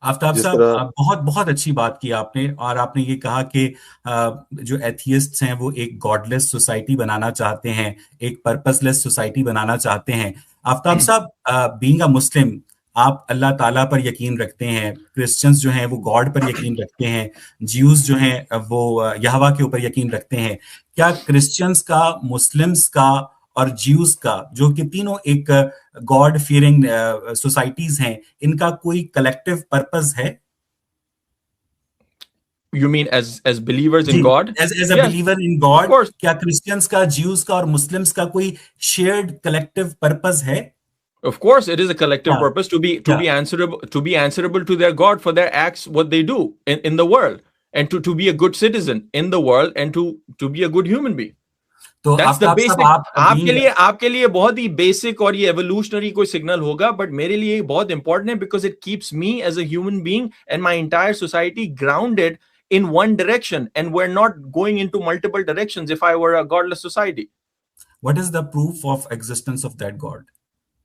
Aftab साहब, बहुत बहुत अच्छी बात की आपने, और आपने ये कहा कि जो एथियस्ट्स हैं वो एक गॉडलेस सोसाइटी बनाना चाहते हैं, एक पर्पसलेस सोसाइटी बनाना चाहते हैं। आफ्ताब साहब, बीइंग अ मुस्लिम, आप अल्लाह ताला पर यकीन रखते हैं, क्रिश्चियंस जो हैं वो गॉड पर यकीन रखते हैं, ज्यूज जो हैं वो यहोवा के ऊपर यकीन रखते हैं। क्या क्रिश्चियंस का, मुस्लिम्स का और ज्यूज का, जो कि तीनों एक गॉड फियरिंग सोसाइटीज हैं, इनका कोई कलेक्टिव पर्पस है? You mean as believers in God? As a believer in God, क्या क्रिश्चियंस का, ज्यूज का और मुस्लिम्स का कोई शेयर्ड कलेक्टिव पर्पस है? Of course, it is a collective purpose to be answerable to their God for their acts, what they do in the world, and to be a good citizen in the world, and to be a good human being. तो That's the basic. आपके लिए बहुत ही basic और ये evolutionary कोई signal होगा, but मेरे लिए बहुत इंपॉर्टेंट है, because it keeps me as a human being and my entire society grounded in one direction, and we're not going into multiple directions if I were a godless society. What is the proof of existence of that God?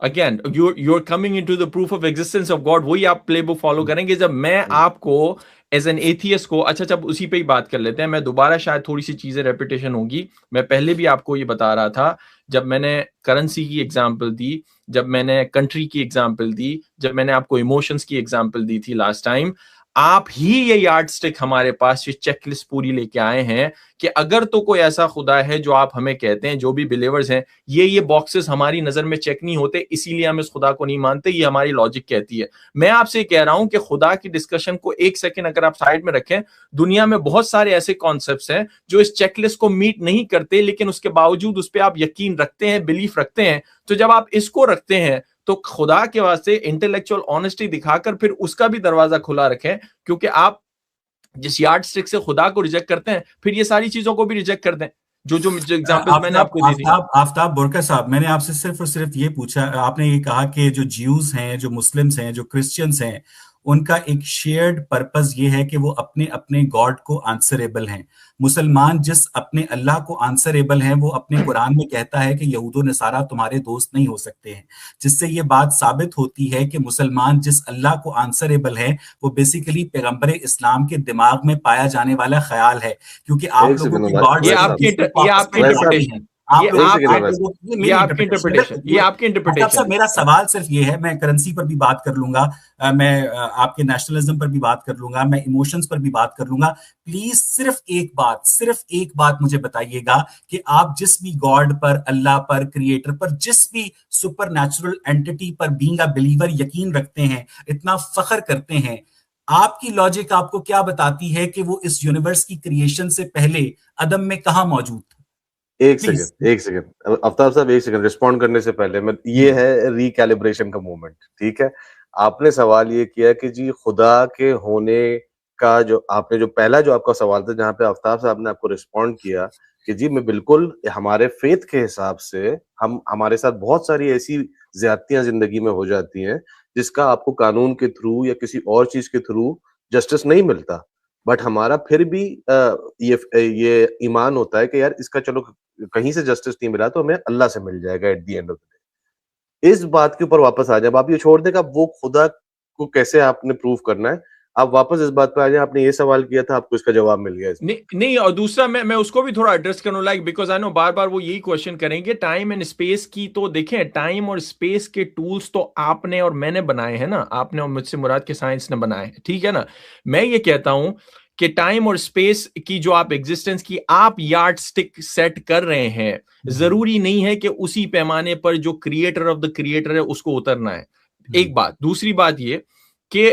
Again, you're coming into the proof of existence of God. वही आप playbook follow करेंगे। जब मैं आपको as an atheist को, अच्छा जब उसी पे ही बात कर लेते हैं, मैं दोबारा शायद थोड़ी सी चीजें रेपिटेशन होगी। मैं पहले भी आपको ये बता रहा था, जब मैंने करेंसी की एग्जांपल दी, जब मैंने कंट्री की एग्जांपल दी, जब मैंने आपको इमोशंस की एग्जांपल दी थी लास्ट टाइम, आप ही ये यार्डस्टिक हमारे पास ये चेकलिस्ट पूरी लेके आए हैं कि अगर तो कोई ऐसा खुदा है जो आप हमें कहते हैं, जो भी बिलीवर्स हैं, ये बॉक्सेस हमारी नजर में चेक नहीं होते, इसीलिए हम इस खुदा को नहीं मानते, ये हमारी लॉजिक कहती है। मैं आपसे कह रहा हूं कि खुदा की डिस्कशन को एक सेकंड अगर आप साइड में रखें, दुनिया में बहुत सारे ऐसे कॉन्सेप्ट्स हैं जो इस चेकलिस्ट को मीट नहीं करते, लेकिन उसके बावजूद उस पर आप यकीन रखते हैं, बिलीफ रखते हैं। तो जब आप इसको रखते हैं तो खुदा के वास्ते इंटेलेक्चुअल ऑनेस्टी दिखाकर फिर उसका भी दरवाजा खुला रखें, क्योंकि आप जिस यार्ड स्टिक से खुदा को रिजेक्ट करते हैं, फिर ये सारी चीजों को भी रिजेक्ट कर दें। जो एग्जांपल मैंने आपको दी थी। आफ्ताब बुरका साहब, मैंने आपसे सिर्फ और सिर्फ ये पूछा, आपने ये कहा कि जो ज्यूज हैं, जो मुस्लिम्स हैं, जो क्रिश्चियंस हैं, उनका एक शेयर्ड पर्पस ये है कि वो अपने अपने गॉड को आंसरेबल हैं। मुसलमान जिस अपने अल्लाह को आंसरेबल हैं, वो अपने कुरान में कहता है कि यहूद नसारा तुम्हारे दोस्त नहीं हो सकते हैं, जिससे ये बात साबित होती है कि मुसलमान जिस अल्लाह को आंसरेबल है वो बेसिकली पैगंबर इस्लाम के दिमाग में पाया जाने वाला ख्याल है, क्योंकि आप लोगों की गॉड ये आपकी इंटरप्रिटेशन। ये आपकी इंटरप्रिटेशन। मेरा सवाल सिर्फ ये है, मैं करेंसी पर भी बात कर लूंगा, मैं आपके नेशनलिज्म पर भी बात कर लूंगा, मैं इमोशंस पर भी बात कर लूंगा। प्लीज सिर्फ एक बात मुझे बताइएगा कि आप जिस भी गॉड पर, अल्लाह पर, क्रिएटर पर, जिस भी सुपर नेचुरल एंटिटी पर बीइंग अ बिलीवर यकीन रखते हैं, इतना फख्र करते हैं, आपकी लॉजिक आपको क्या बताती है कि वो इस यूनिवर्स की क्रिएशन से पहले अदम में कहां मौजूद था? एक सेकंड आफ्ताब साहब, एक सेकंड रिस्पॉन्ड करने से पहले मैं, ये है रिकैलिब्रेशन का मोमेंट, ठीक है? आपने सवाल ये किया कि जी खुदा के होने का जो आपने जो पहला जो आपका सवाल था, जहां पे आफ्ताब साहब ने आपको रिस्पॉन्ड किया कि जी मैं बिल्कुल, हमारे फेथ के हिसाब से हमारे साथ बहुत सारी ऐसी ज्यादतियां जिंदगी में हो जाती हैं जिसका आपको कानून के थ्रू या किसी और चीज के थ्रू जस्टिस नहीं मिलता, बट हमारा फिर भी ये ईमान होता है कि यार इसका चलो कहीं से जस्टिस नहीं मिला तो हमें अल्लाह से मिल जाएगा at the end of the day. इस बात के ऊपर वापस आ जाए, आप ये छोड़ दें कि वो खुदा को कैसे आपने प्रूव करना है, आप वापस इस बात पे आ जाए। आपने ये सवाल किया था, आपको इसका जवाब मिल गया। नहीं, और दूसरा मैं उसको भी थोड़ा एड्रेस करूं, लाइक बिकॉज आई नो बार बार वो यही क्वेश्चन करेंगे टाइम एंड स्पेस की। तो देखें, टाइम और स्पेस के टूल्स तो आपने और मैंने बनाए हैं ना, आपने और मुझसे मुराद के साइंस ने बनाए, ठीक है ना? मैं ये कहता हूं कि टाइम और स्पेस की जो आप एग्जिस्टेंस की आप यार्ड स्टिक सेट कर रहे हैं, जरूरी नहीं है कि उसी पैमाने पर जो क्रिएटर ऑफ द क्रिएटर है उसको उतरना है। एक बात। दूसरी बात ये कि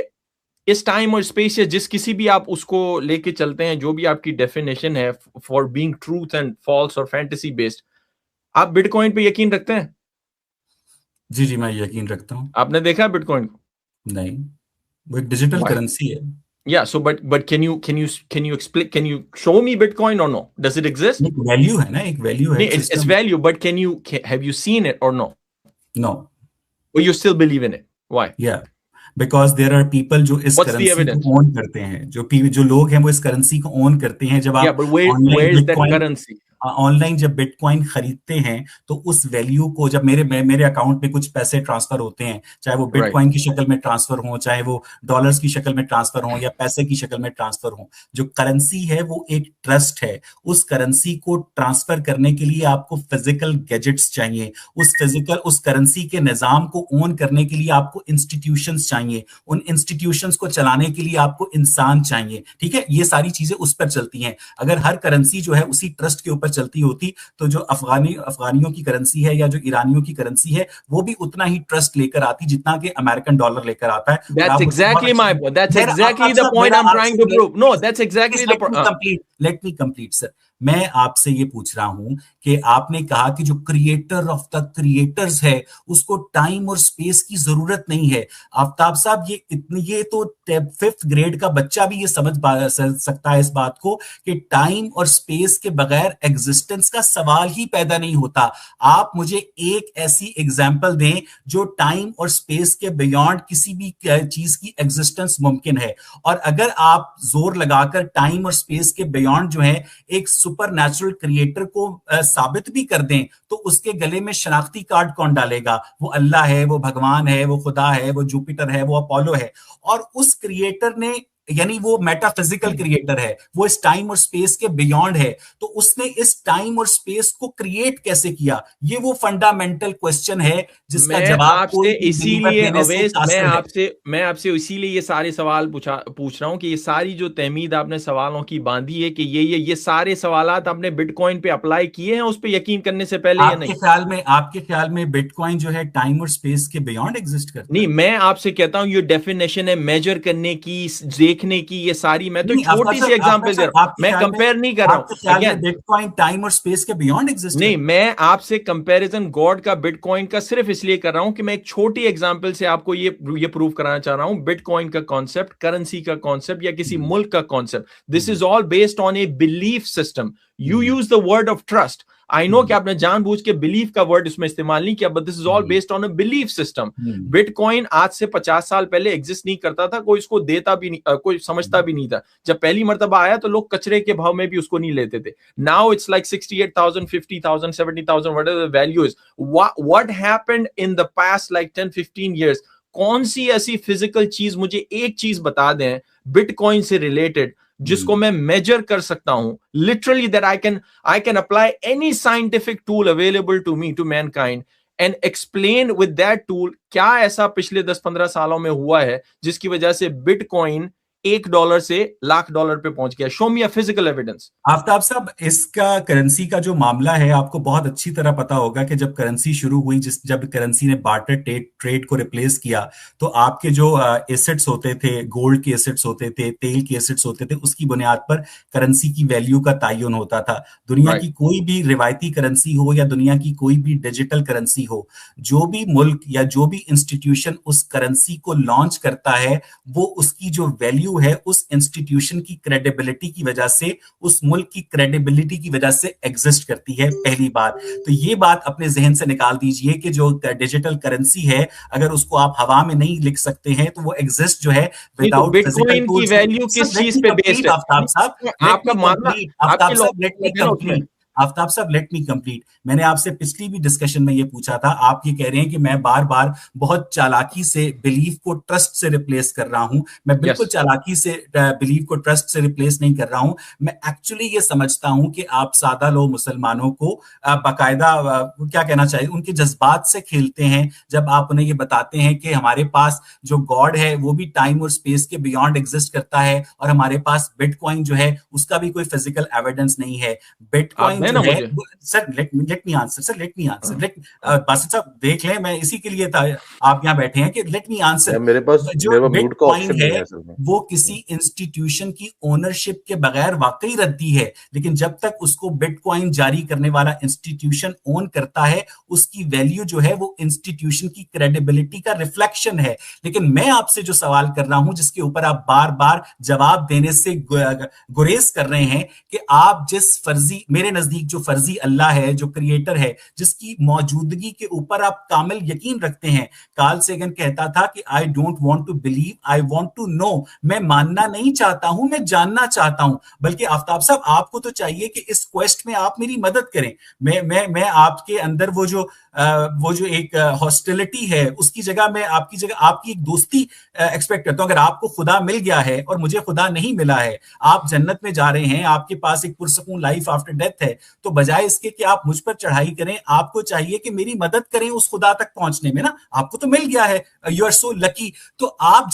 इस टाइम और स्पेस या जिस किसी भी आप उसको लेके चलते हैं, जो भी आपकी डेफिनेशन है for being truth and false और फैंटेसी बेस्ड, आप बिटकॉइन पे यकीन रखते हैं? जी, मैं यकीन रखता हूं। आपने देखा बिटकॉइन को? नहीं, वो एक डिजिटल करेंसी है। Yeah, so but can you explain? Can you show me Bitcoin or no? Does it exist? एक वैल्यू है ना, एक वैल्यू है। It's value, but have you seen it or no? No. But you still believe in it? Why? Yeah, because there are people जो इस currency को own करते हैं, जो लोग हैं वो इस करेंसी को ओन करते हैं। जब आप but where is that currency? Online जब बिटकॉइन खरीदते हैं तो उस वैल्यू को, जब मेरे अकाउंट में कुछ पैसे ट्रांसफर होते हैं, चाहे वो बिटकॉइन की शक्ल में ट्रांसफर हो, चाहे वो डॉलर्स की शक्ल में ट्रांसफर हो या पैसे की शक्ल में ट्रांसफर हो, जो करेंसी है वो एक ट्रस्ट है। उस करेंसी को ट्रांसफर करने के लिए आपको फिजिकल गैजेट्स चाहिए, उस करेंसी के निजाम को ओन करने के लिए आपको इंस्टीट्यूशंस चाहिए, उन इंस्टीट्यूशंस को चलाने के लिए आपको इंसान चाहिए। ठीक है, ये सारी चीजें उस पर चलती हैं। अगर हर करेंसी जो है उसी ट्रस्ट के ऊपर चलती होती तो जो अफगानियों की करेंसी है या जो ईरानियों की करेंसी है वो भी उतना ही ट्रस्ट लेकर आती जितना कि अमेरिकन डॉलर लेकर आता है। That's exactly my point. That's exactly the point I'm trying to prove. No, that's exactly the point. Let me complete, sir. मैं आपसे ये पूछ रहा हूं कि आपने कहा कि जो क्रिएटर ऑफ द क्रिएटर्स है उसको टाइम और स्पेस की जरूरत नहीं है। आफ्ताब साहब, ये तो 5th ग्रेड का बच्चा भी ये समझ सकता है इस बात को कि टाइम और स्पेस के बगैर एग्जिस्टेंस का सवाल ही पैदा नहीं होता। आप मुझे एक ऐसी एग्जांपल दें जो टाइम और स्पेस के बियॉन्ड किसी भी चीज की एग्जिस्टेंस मुमकिन है। और अगर आप जोर लगाकर टाइम और स्पेस के बियॉन्ड जो है एक सुपर नेचुरल क्रिएटर को साबित भी कर दें तो उसके गले में शनाख्ती कार्ड कौन डालेगा? वो अल्लाह है, वो भगवान है, वो खुदा है, वो जुपिटर है, वो अपोलो है। और उस क्रिएटर ने, यानी वो मेटाफिजिकल क्रिएटर है, वो इस टाइम और स्पेस के बियॉन्ड है, तो उसने इस टाइम और स्पेस को क्रिएट कैसे किया? ये वो फंडामेंटल क्वेश्चन है जिसका जवाब आपसे इसीलिए अवेश मैं आपसे इसीलिए ये सारे सवाल पूछ रहा हूं कि ये सारी जो तहमीद आपने सवालों की बांधी है कि ये सारे सवालात आपने बिटकॉइन पे अप्लाई किए हैं उस पे यकीन करने से पहले या नहीं? आपके ख्याल में बिटकॉइन जो है टाइम और स्पेस के बियॉन्ड एग्जिस्ट करता है? नहीं, मैं आपसे कहता हूं ये डेफिनेशन है मेजर करने की, देखने की, ये सारी, मैं तो छोटी सी एग्जांपल दे रहा हूं, मैं कंपेयर नहीं कर रहा हूं। बिटकॉइन टाइम और स्पेस के बियॉन्ड एग्जिस्ट नहीं, मैं आपसे कंपैरिजन गॉड का बिटकॉइन का सिर्फ इसलिए कर रहा हूं कि मैं एक छोटी एग्जांपल से आपको ये प्रूव कराना चाह रहा हूं। बिटकॉइन का कॉन्सेप्ट, करेंसी का कॉन्सेप्ट या किसी मुल्क का concept, this is all based on a belief system. You use the word of trust. I know कि आपने जानबूझ के बिलीफ का वर्ड इसमें इस्तेमाल नहीं किया, but this is all based on a belief system. Bitcoin आज से 50 साल पहले एग्जिस्ट नहीं करता था, कोई इसको देता भी नहीं, कोई समझता भी नहीं था। जब पहली मर्तबा आया तो लोग कचरे के भाव में भी उसको नहीं लेते थे। Now it's like 68,000, 50,000, 70,000, whatever the value is. What happened in the past like 10-15 years? कौन सी ऐसी फिजिकल चीज, मुझे एक चीज बता दें बिटकॉइन से रिलेटेड जिसको मैं मेजर कर सकता हूं, literally that I can apply any scientific tool available to me, to mankind, and explain with that tool क्या ऐसा पिछले 10-15 सालों में हुआ है जिसकी वजह से बिटकॉइन $1 से $1,00,000 पे पहुंच गया। Show me a physical evidence. Aftab साहब, इसका करेंसी का जो मामला है आपको बहुत अच्छी तरह पता होगा कि जब करेंसी शुरू हुई, जब करेंसी ने बार्टर ट्रेड को रिप्लेस किया, तो आपके जो एसेट्स होते थे, गोल्ड के एसेट्स होते थे, तेल के एसेट्स होते थे, उसकी बुनियाद पर करेंसी की वैल्यू का तयन होता था। दुनिया की कोई भी रिवायती करेंसी हो या दुनिया की कोई भी डिजिटल करेंसी हो, जो भी मुल्क या जो भी इंस्टीट्यूशन उस करेंसी को लॉन्च करता है, वो उसकी जो वैल्यू है उस इंस्टीट्यूशन की क्रेडिबिलिटी की वजह से, उस मुल्क की क्रेडिबिलिटी की वजह से एग्जिस्ट करती है। पहली बात तो ये बात अपने जहन से निकाल दीजिए कि जो डिजिटल करेंसी है, अगर उसको आप हवा में नहीं लिख सकते हैं तो वो एग्जिस्ट जो है विदाउट बिटकॉइन की वैल्यू किस चीज पे बेस्ड है? आफ्ताब साहब, आपका मामला, आफ्ताब साहब, लेट मी कंप्लीट। आफ्ताब साहब, लेट मी कंप्लीट। मैंने आपसे पिछली भी डिस्कशन में ये पूछा था, आप ये कह रहे हैं कि मैं बार बार बहुत चालाकी से बिलीफ को ट्रस्ट से रिप्लेस कर रहा हूं। मैं बिल्कुल चालाकी से बिलीफ को ट्रस्ट से रिप्लेस नहीं कर रहा हूं। मैं एक्चुअली ये समझता हूं कि आप सादा लोग मुसलमानों को बाकायदा क्या कहना चाहिए, उनके जज्बात से खेलते हैं जब आप उन्हें ये बताते हैं कि हमारे पास जो गॉड है वो भी टाइम और स्पेस के बियॉन्ड एग्जिस्ट करता है और हमारे पास बिटकॉइन जो है उसका भी कोई फिजिकल एविडेंस नहीं है। Bitcoin sir, let me answer. Basit साहब देख लें, मैं इसी के लिए था आप यहाँ बैठे हैं कि लेट मी आंसर। मेरे पास जो बिटकॉइन है वो किसी इंस्टीट्यूशन की ओनरशिप के बगैर वाकई रद्दी है, लेकिन जब तक उसको बिटकॉइन जारी करने वाला इंस्टीट्यूशन ओन करता है, उसकी वैल्यू जो है वो इंस्टीट्यूशन की क्रेडिबिलिटी का रिफ्लेक्शन है। लेकिन मैं आपसे जो सवाल कर रहा हूं, जिसके ऊपर आप बार बार जवाब देने से गुरेज कर रहे हैं, कि आप जिस फर्जी, मेरे नजदीक नजदीक जो फर्जी अल्लाह है, जो क्रिएटर है, जिसकी मौजूदगी के ऊपर आप कामिल यकीन रखते हैं। कार्ल सेगन कहता था कि I don't want to believe, I want to know. मैं मानना नहीं चाहता हूं, मैं जानना चाहता हूं। बल्कि आफ्ताब साहब, आपको तो चाहिए कि इस क्वेस्ट में आप मेरी मदद करें। मैं आपके अंदर वो जो एक हॉस्टिलिटी है, उसकी जगह मैं आपकी एक दोस्ती एक्सपेक्ट करता हूं। अगर आपको खुदा मिल गया है और मुझे खुदा नहीं मिला है, आप जन्नत में जा रहे हैं, आपके पास एक पुरसकून लाइफ आफ्टर डेथ है, तो बजाय इसके कि आप मुझ पर चढ़ाई करें, आपको चाहिए कि मेरी मदद करें उस खुदा तक पहुंचने में ना। आपको तो मिल गया है, यू आर सो लकी। तो आप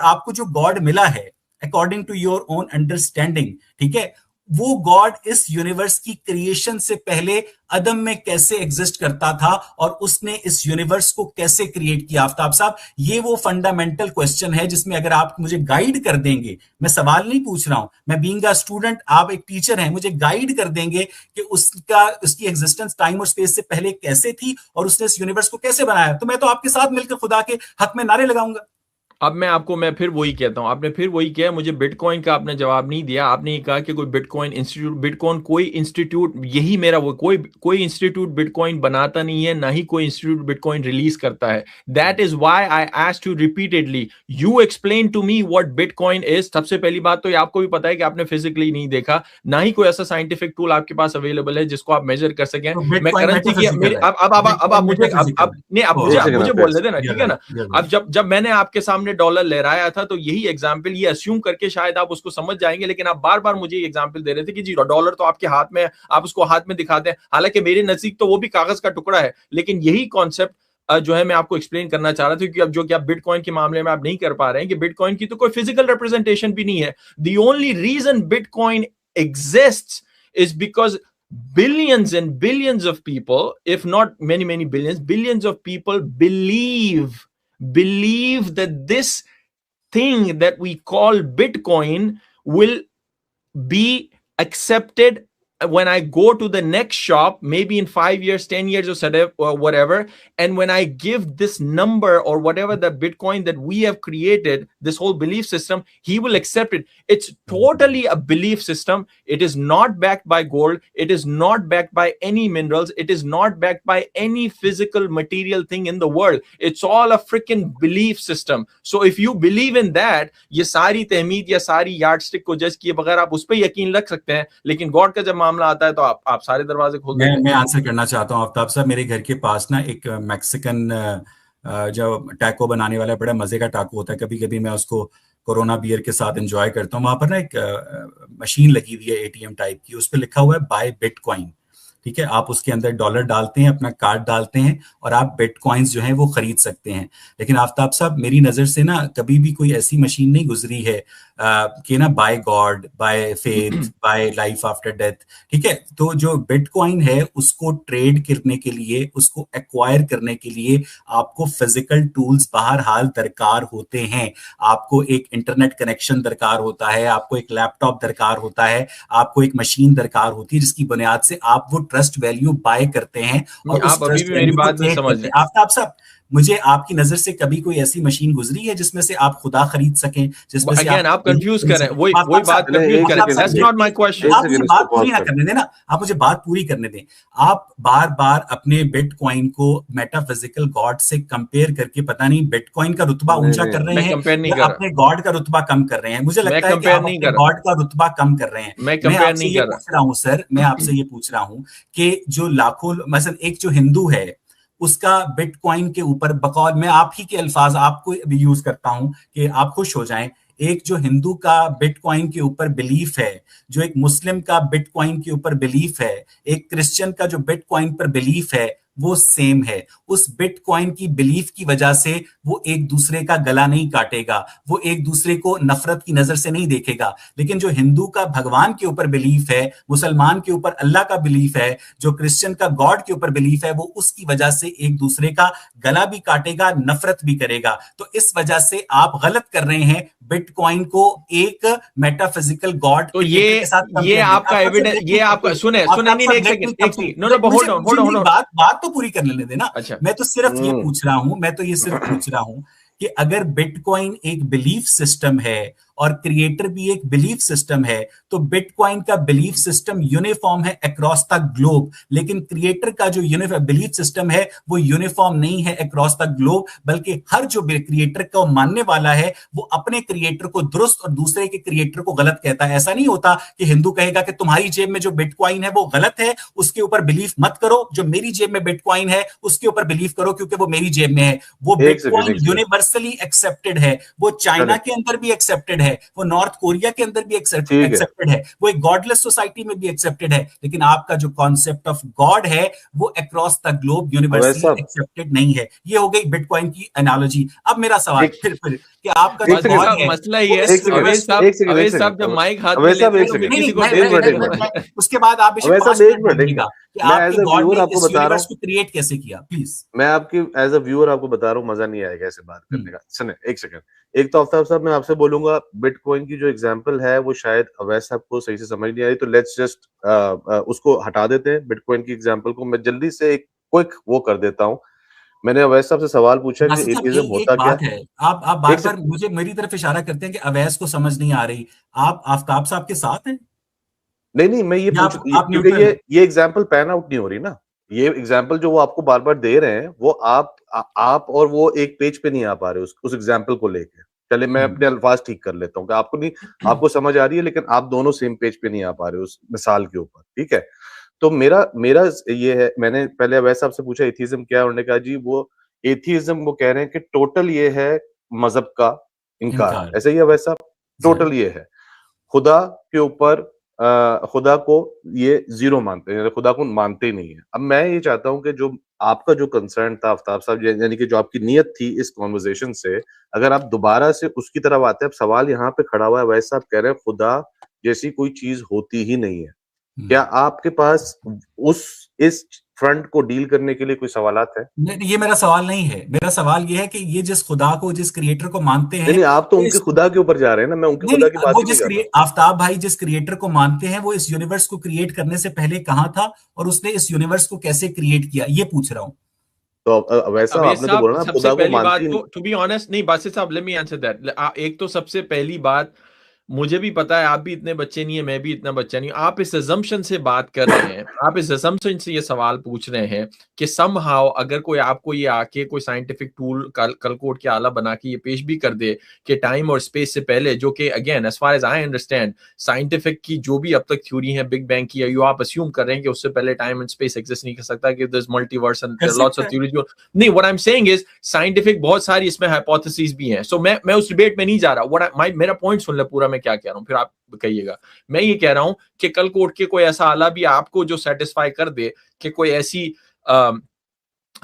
आपको जो गॉड मिला है according to your own understanding, ठीक है, वो गॉड इस यूनिवर्स की क्रिएशन से पहले अदम में कैसे एग्जिस्ट करता था और उसने इस यूनिवर्स को कैसे क्रिएट किया। आफ्ताब साहब, ये वो फंडामेंटल क्वेश्चन है जिसमें अगर आप मुझे गाइड कर देंगे, मैं सवाल नहीं पूछ रहा हूं, मैं बीइंग अ स्टूडेंट, आप एक टीचर हैं, मुझे गाइड कर देंगे कि उसकी एग्जिस्टेंस टाइम और स्पेस से पहले कैसे थी और उसने इस यूनिवर्स को कैसे बनाया, तो मैं तो आपके साथ मिलकर खुदा के हक में नारे लगाऊंगा। अब मैं फिर वही कहता हूं, आपने फिर वही किया, मुझे बिटकॉइन का आपने जवाब नहीं दिया। आपने ये कहा कि कोई बिटकॉइन इंस्टीट्यूट, यही मेरा वो, कोई इंस्टीट्यूट बिटकॉइन बनाता नहीं है, ना ही कोई इंस्टीट्यूट बिटकॉइन रिलीज करता है। That is why I asked you repeatedly, you explain to me what Bitcoin is. सबसे पहली बात तो ये आपको भी पता है कि आपने फिजिकली नहीं देखा, ना ही कोई ऐसा साइंटिफिक टूल आपके पास अवेलेबल है जिसको आप मेजर कर सकें। मैं करेंसी की अब मुझे बोलने देना, ठीक है ना। अब जब मैंने आपके सामने डॉलर लहराया था, तो यही एग्जाम्पल, ये अस्यूम करके शायद आप उसको समझ जाएंगे, लेकिन आप बार बार मुझे एग्जाम्पल दे रहे थे कि जी डॉलर तो आपके हाथ में है, आप उसको हाथ में दिखाते हैं। हालांकि मेरे नजदीक तो वो भी कागज का टुकड़ा है, लेकिन यही कॉन्सेप्ट जो है मैं आपको एक्सप्लेन करना चाह रहा था, क्योंकि अब जो कि आप बिटकॉइन के मामले में आप नहीं कर पा रहे हैं कि बिटकॉइन की तो कोई फिजिकल रिप्रेजेंटेशन भी नहीं है। The only reason Bitcoin exists is because billions and billions of people, if not many billions of people believe that this thing that we call Bitcoin will be accepted when I go to the next shop, maybe in 5 years, 10 years or whatever, and when I give this number or whatever the Bitcoin that we have created, this whole belief system, he will accept it. It's totally a belief system. It is not backed by gold. It is not backed by any minerals. It is not backed by any physical material thing in the world. It's all a freaking belief system. So if you believe in that, ये सारी तहमीद या सारी yardstick को जज किए बगैर आप उस पर यकीन रख सकते हैं, लेकिन गॉड का जब मामला आता है तो आप सारे दरवाजे खोल देते हैं। मैं आंसर करना चाहता हूं आफ्ताब साहब। मेरे घर के पास ना एक मैक्सिकन जो टैको बनाने वाला बड़ा मजे का टाको होता है, कभी कभी मैं उसको कोरोना बियर के साथ एंजॉय करता हूँ। वहां पर ना एक मशीन लगी हुई है एटीएम टाइप की, उस पर लिखा हुआ है बाय बिटकॉइन, ठीक है। आप उसके अंदर डॉलर डालते हैं, अपना कार्ड डालते हैं और आप बिटकॉइंस जो हैं वो खरीद सकते हैं। लेकिन आफ्ताब साहब, मेरी नजर से ना कभी भी कोई ऐसी मशीन नहीं गुजरी है कि ना by God, by faith, by life after death, ठीक है। तो जो बिटकॉइन है उसको ट्रेड करने के लिए, उसको एक्वायर करने के लिए आपको फिजिकल टूल्स बहरहाल दरकार होते हैं। आपको एक इंटरनेट कनेक्शन दरकार होता है, आपको एक लैपटॉप दरकार होता है, आपको एक मशीन दरकार होती है जिसकी बुनियाद से आप वो ट्रस्ट वैल्यू बाय करते हैं। और आप अभी भी मेरी बात नहीं समझ रहे। आफ्ताब साहब, मुझे आपकी नजर से कभी कोई ऐसी मशीन गुजरी है जिसमें से आप खुदा खरीद सकें, जिसमें से आप कंफ्यूज कर रहे हैं, वही बात कंफ्यूज कर रहे हैं। That's not my question. आप मुझे बात पूरी ना करने दें ना, आप मुझे बात पूरी करने दें। आप बार बार अपने बिटकॉइन को मेटाफिजिकल गॉड से कंपेयर करके पता नहीं बिटकॉइन का रुतबा ऊंचा कर रहे हैं या अपने गॉड का रुतबा कम कर रहे हैं। मुझे लगता है कि आप अपने गॉड का रुतबा कम कर रहे हैं। मैं आपसे ये पूछ रहा हूं सर, मैं आपसे ये पूछ रहा हूं कि जो लाखों, मतलब एक जो हिंदू है उसका बिटकॉइन के ऊपर बकौल, मैं आप ही के अल्फाज आपको भी यूज करता हूं कि आप खुश हो जाएं, एक जो हिंदू का बिटकॉइन के ऊपर बिलीफ है, जो एक मुस्लिम का बिटकॉइन के ऊपर बिलीफ है, एक क्रिश्चियन का जो बिटकॉइन पर बिलीफ है, वो सेम है। उस बिटकॉइन की बिलीफ की वजह से वो एक दूसरे का गला नहीं काटेगा, वो एक दूसरे को नफरत की नजर से नहीं देखेगा। लेकिन जो हिंदू का भगवान के ऊपर बिलीफ है, मुसलमान के ऊपर अल्लाह का बिलीफ है, जो क्रिश्चियन का गॉड के ऊपर बिलीफ है, वो उसकी वजह से एक दूसरे का गला भी काटेगा, नफरत भी करेगा। तो इस वजह से आप गलत कर रहे हैं बिटकॉइन को एक मेटाफिजिकल गॉड तो ये आपका एविडेंस, ये आपका सुने नहीं, एक सेकंड, नो बात तो पूरी कर लेने देना। अच्छा। मैं तो सिर्फ ये पूछ रहा हूं कि अगर बिटकॉइन एक बिलीफ सिस्टम है और क्रिएटर भी एक बिलीफ सिस्टम है, तो बिटकॉइन का बिलीफ सिस्टम यूनिफॉर्म है अक्रॉस द ग्लोब, लेकिन क्रिएटर का जो बिलीफ सिस्टम है वो यूनिफॉर्म नहीं है अक्रॉस द ग्लोब, बल्कि हर जो क्रिएटर को मानने वाला है वो अपने क्रिएटर को दुरुस्त और दूसरे के क्रिएटर को गलत कहता है। ऐसा नहीं होता कि हिंदू कहेगा कि तुम्हारी जेब में जो बिटकॉइन है वो गलत है, उसके ऊपर बिलीफ मत करो, जो मेरी जेब में बिटकॉइन है उसके ऊपर बिलीफ करो क्योंकि वो मेरी जेब में है। वो बिटकॉइन यूनिवर्सली एक्सेप्टेड है, वो चाइना के अंदर भी एक्सेप्टेड है, वो नॉर्थ कोरिया के अंदर भी एक्सेप्टेड है, वो एक गॉडलेस सोसाइटी में भी एक्सेप्टेड है, लेकिन आपका जो कॉन्सेप्ट ऑफ गॉड है वो across the globe universally accepted नहीं है। ये हो गई बिटकॉइन की एनालॉजी। अब मेरा सवाल फिर कि आपका जो गॉड है, मसला ये है अवैध साहब जब माइक हाथ में लेते हैं किसी को, उसके बाद आप आपके गॉड ने इस यूनिवर्स को क्रिएट कैसे किया, प्लीज। मैं आपकी एज अ व्यूअर आपको बता रहा हूँ, मजा नहीं आएगा ऐसे बात करने का। सुने एक सेकंड, एक तो आफ्ताब साहब मैं आपसे बोलूंगा बिटकॉइन की जो एग्जांपल है वो शायद अवैध साहब को सही से समझ नहीं आई, तो लेट्स जस्ट उसको हटा देते हैं। बिटकॉइन की एग्जांपल को मैं जल्दी से एक क्विक वो कर देता हूँ। मैंने अवैध साहब से सवाल पूछा कि एथिज्म होता क्या है। आप बार बार मुझे मेरी तरफ इशारा करते हैं कि अवैध को समझ नहीं आ रही। आप आफ्ताब साहब के साथ हैं? नहीं, मैं ये पूछ, क्योंकि ये एग्जांपल पैन आउट नहीं हो रही ना। ये एग्जांपल जो वो आपको बार बार दे रहे हैं वो आप और वो एक पेज पे नहीं आ पा रहे उस एग्जांपल को लेके। चले मैं अपने अल्फाज ठीक कर लेता हूँ कि आपको समझ आ रही है, लेकिन आप दोनों सेम पेज पे नहीं आ पा रहे उस मिसाल के ऊपर, ठीक है। तो मेरा ये है, मैंने पहले अवैध साहब से पूछा एथिज्म क्या है, उन्होंने कहा जी वो एथिज्म वो कह रहे हैं कि टोटल ये है मजहब का इनकार। ऐसा ही अवैध साहब, टोटल ये है खुदा के ऊपर, खुदा को ये जीरो मानते हैं, खुदा को मानते ही नहीं है। अब मैं ये चाहता हूं कि जो आपका जो कंसर्न था आफ्ताब साहब, यानी कि जो आपकी नियत थी इस कॉन्वर्सेशन से, अगर आप दोबारा से उसकी तरफ आते हैं। अब सवाल यहाँ पे खड़ा हुआ है, वैसे आप कह रहे हैं खुदा जैसी कोई चीज होती ही नहीं है। क्या आपके पास इस फ्रंट को डील करने के लिए कोई सवालात है? ये मेरा सवाल नहीं है। मेरा सवाल ये है कि ये जिस खुदा को, जिस क्रिएटर को मानते हैं, नहीं आप तो उनके खुदा के ऊपर जा रहे हैं ना, मैं उनके खुदा की बात नहीं कर रहा। आफ्ताब भाई जिस क्रिएटर को मानते हैं वो इस यूनिवर्स को क्रिएट करने से पहले कहाँ था और उसने इस यूनिवर्स को कैसे क्रिएट किया, ये पूछ रहा हूँ। तो वैसा आपने तो बोला ना खुदा को मानती नहीं। टू बी ऑनेस्ट, नहीं बासित साहब, लेट मी आंसर दैट। एक तो सबसे पहली बात, मुझे भी पता है आप भी इतने बच्चे नहीं है, मैं भी इतना बच्चा नहीं हूं। आप इस असम्पशन से बात कर रहे हैं, आप इस असम्पशन से ये सवाल पूछ रहे हैं कि समहाउ अगर कोई आपको ये आके कोई साइंटिफिक टूल कलकोट के आला बना के ये पेश भी कर दे कि टाइम और स्पेस से पहले, जो कि again as far as I understand scientific की जो भी अब तक थ्योरी है बिग बैंग की, यू आप अस्यूम कर रहे हैं कि उससे पहले टाइम एंड स्पेस एग्जिस्ट नहीं कर सकता, कि there is multiverse and lots of theories. नहीं, what I am saying is scientific बहुत सारी इसमें हाइपोथेसिस भी हैं। सो मैं उस डिबेट में नहीं जा रहा। मेरा पॉइंट सुन ले पूरा, मैं क्या कह रहा हूं, फिर आप कहिएगा। मैं ये कह रहा हूं कि कल कोर्ट के कोई ऐसा आला भी आपको जो सेटिस्फाई कर दे कि कोई ऐसी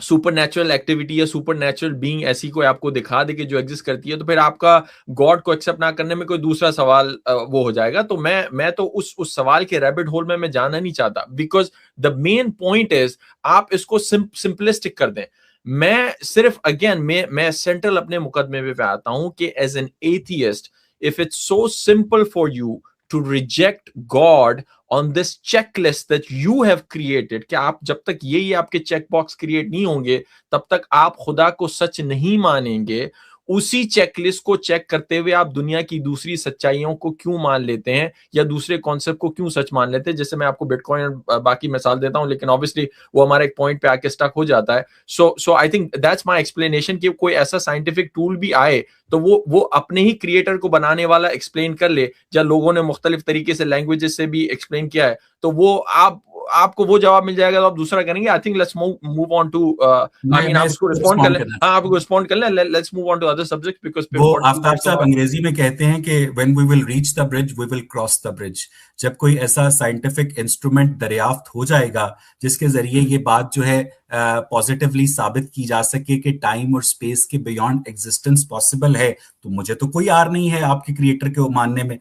सुपरनैचुरल एक्टिविटी या सुपरनैचुरल बीइंग ऐसी कोई आपको दिखा दे कि जो एग्जिस्ट करती है, तो फिर आपका गॉड को एक्सेप्ट ना करने में कोई दूसरा सवाल वो हो जाएगा। तो मैं तो उस सवाल के रैबिट होल में मैं जाना नहीं चाहता, because the main point is आप इसको सिंपलिस्टिक कर दें। मैं सिर्फ अगेन मैं सेंट्रल अपने मुकदमे पे आता हूं कि as an atheist, if it's so simple for you to reject God on this checklist that you have created, कि आप जब तक ये आपके चेक बॉक्स क्रिएट नहीं होंगे तब तक आप खुदा को सच नहीं मानेंगे। उसी चेकलिस्ट को चेक करते हुए आप दुनिया की दूसरी सच्चाइयों को क्यों मान लेते हैं या दूसरे कॉन्सेप्ट को क्यों सच मान लेते हैं? जैसे मैं आपको बिटकॉइन और बाकी मिसाल देता हूं, लेकिन ऑब्वियसली वो हमारे एक पॉइंट पे आके स्टक हो जाता है। So I think that's my explanation कि कोई ऐसा साइंटिफिक टूल भी आए तो वो अपने ही क्रिएटर को बनाने वाला एक्सप्लेन कर ले, या लोगों ने मुख्तलिफ तरीके से लैंग्वेजेस से भी एक्सप्लेन किया है, तो वो आपको वो जवाब मिल जाएगा तो आप दूसरा करेंगे। I think let's move on to I mean आप इसको रिस्पॉन्ड कर लें। हां, आप रिस्पॉन्ड कर लें। Let's move on to other subjects because वो आफ्ताब साहब अंग्रेजी में कहते हैं कि when we will reach the bridge we will cross the bridge. जब कोई ऐसा साइंटिफिक इंस्ट्रूमेंट दरियाफ्त हो जाएगा जिसके जरिए ये बात जो है पॉजिटिवली साबित की जा सके कि टाइम और स्पेस के बियॉन्ड एग्जिस्टेंस पॉसिबल है, तो मुझे तो कोई आर नहीं है आपके क्रिएटर को मानने में।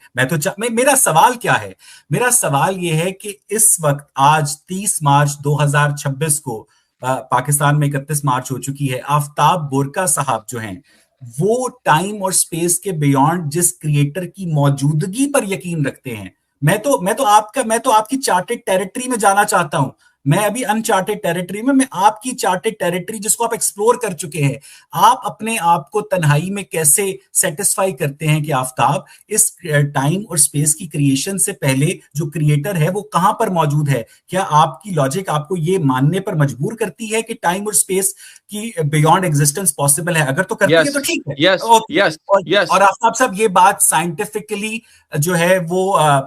मेरा सवाल क्या है? मेरा सवाल ये है कि इस वक्त आज 30 मार्च 2026 को पाकिस्तान में 31 मार्च हो चुकी है। आफ्ताब बुरका साहब जो हैं वो टाइम और स्पेस के बियॉन्ड जिस क्रिएटर की मौजूदगी पर यकीन रखते हैं, मैं तो आपकी चार्टेड टेरिटरी में जाना चाहता हूं। मैं अभी अनचार्टेड टेरिटरी में, मैं आपकी चार्टेड टेरिटरी जिसको आप एक्सप्लोर कर चुके हैं, आप अपने आप को तन्हाई में कैसे सेटिस्फाई करते हैं कि आफताब इस टाइम और स्पेस की क्रिएशन से पहले जो क्रिएटर है वो कहां पर मौजूद है? क्या आपकी लॉजिक आपको ये मानने पर मजबूर करती है कि टाइम और स्पेस की बियॉन्ड एग्जिस्टेंस पॉसिबल है? अगर तो करती है तो ठीक है, यस, और आफताब साहब ये बात साइंटिफिकली जो है वो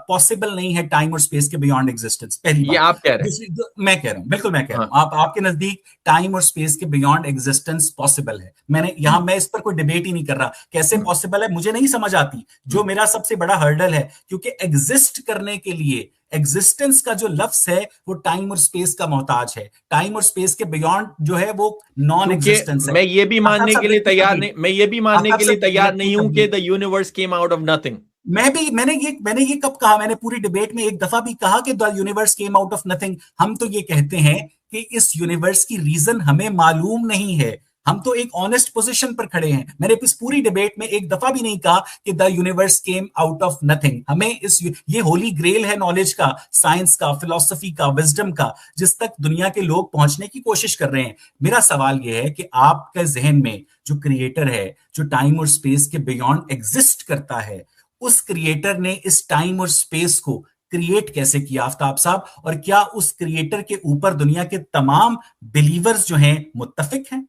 पॉसिबल नहीं है, टाइम और स्पेस के बियॉन्ड एग्जिस्टेंस, पहली ये बात। आप कह रहे हैं, मैं कह रहा हूं, बिल्कुल मैं कह रहा हूं, आप आपके नजदीक टाइम और स्पेस के बियॉन्ड एग्जिस्टेंस पॉसिबल है। मैं इस पर कोई डिबेट ही नहीं कर रहा, कैसे पॉसिबल है मुझे नहीं समझ आती। जो मेरा सबसे बड़ा हर्डल है, क्योंकि एग्जिस्ट करने के लिए एग्जिस्टेंस का जो लफ्ज है वो टाइम और स्पेस का मोहताज है। टाइम और स्पेस के बियॉन्ड जो है वो नॉन एग्जिस्टेंस है। मैं ये भी मानने के लिए तैयार नहीं हूं कि the universe came out of nothing. मैंने ये कब कहा? मैंने पूरी डिबेट में एक दफा भी कहा कि the universe came out of nothing? हम तो ये कहते हैं कि इस यूनिवर्स की रीजन हमें मालूम नहीं है। हम तो एक ऑनेस्ट पोजीशन पर खड़े हैं। मैंने इस पूरी डिबेट में एक दफा भी नहीं कहा कि the universe came out of nothing. हमें ये होली ग्रेल है नॉलेज का, साइंस का, फिलॉसफी का, विजडम का, जिस तक दुनिया के लोग पहुंचने की कोशिश कर रहे हैं। मेरा सवाल यह है कि आपके जहन में जो क्रिएटर है, जो टाइम और स्पेस के बियॉन्ड एग्जिस्ट करता है, उस क्रिएटर ने इस टाइम और स्पेस को क्रिएट कैसे किया आफ्ताब साहब? और क्या उस क्रिएटर के ऊपर दुनिया के तमाम बिलीवर्स जो हैं मुत्तफिक हैं?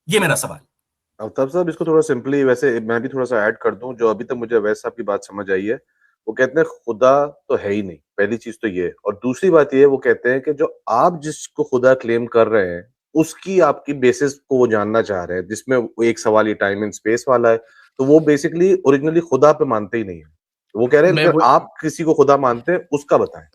ये मेरा सवाल। आफ्ताब साहब, इसको थोड़ा सिंपली, वैसे मैं भी थोड़ा सा ऐड कर दूं, जो अभी तक मुझे अवैध साहब की बात समझ आई है, वो कहते हैं खुदा तो है ही नहीं, पहली चीज तो ये। और दूसरी बात ये, वो कहते हैं कि जो आप जिसको खुदा क्लेम कर रहे हैं उसकी आपकी बेसिस को वो जानना चाह रहे हैं, जिसमें एक सवाल ये टाइम एंड स्पेस वाला है, तो वो बेसिकली ओरिजिनली खुदा पे मानते ही नहीं है। वो कह रहे हैं अगर आप किसी को खुदा मानते हैं उसका बताएं।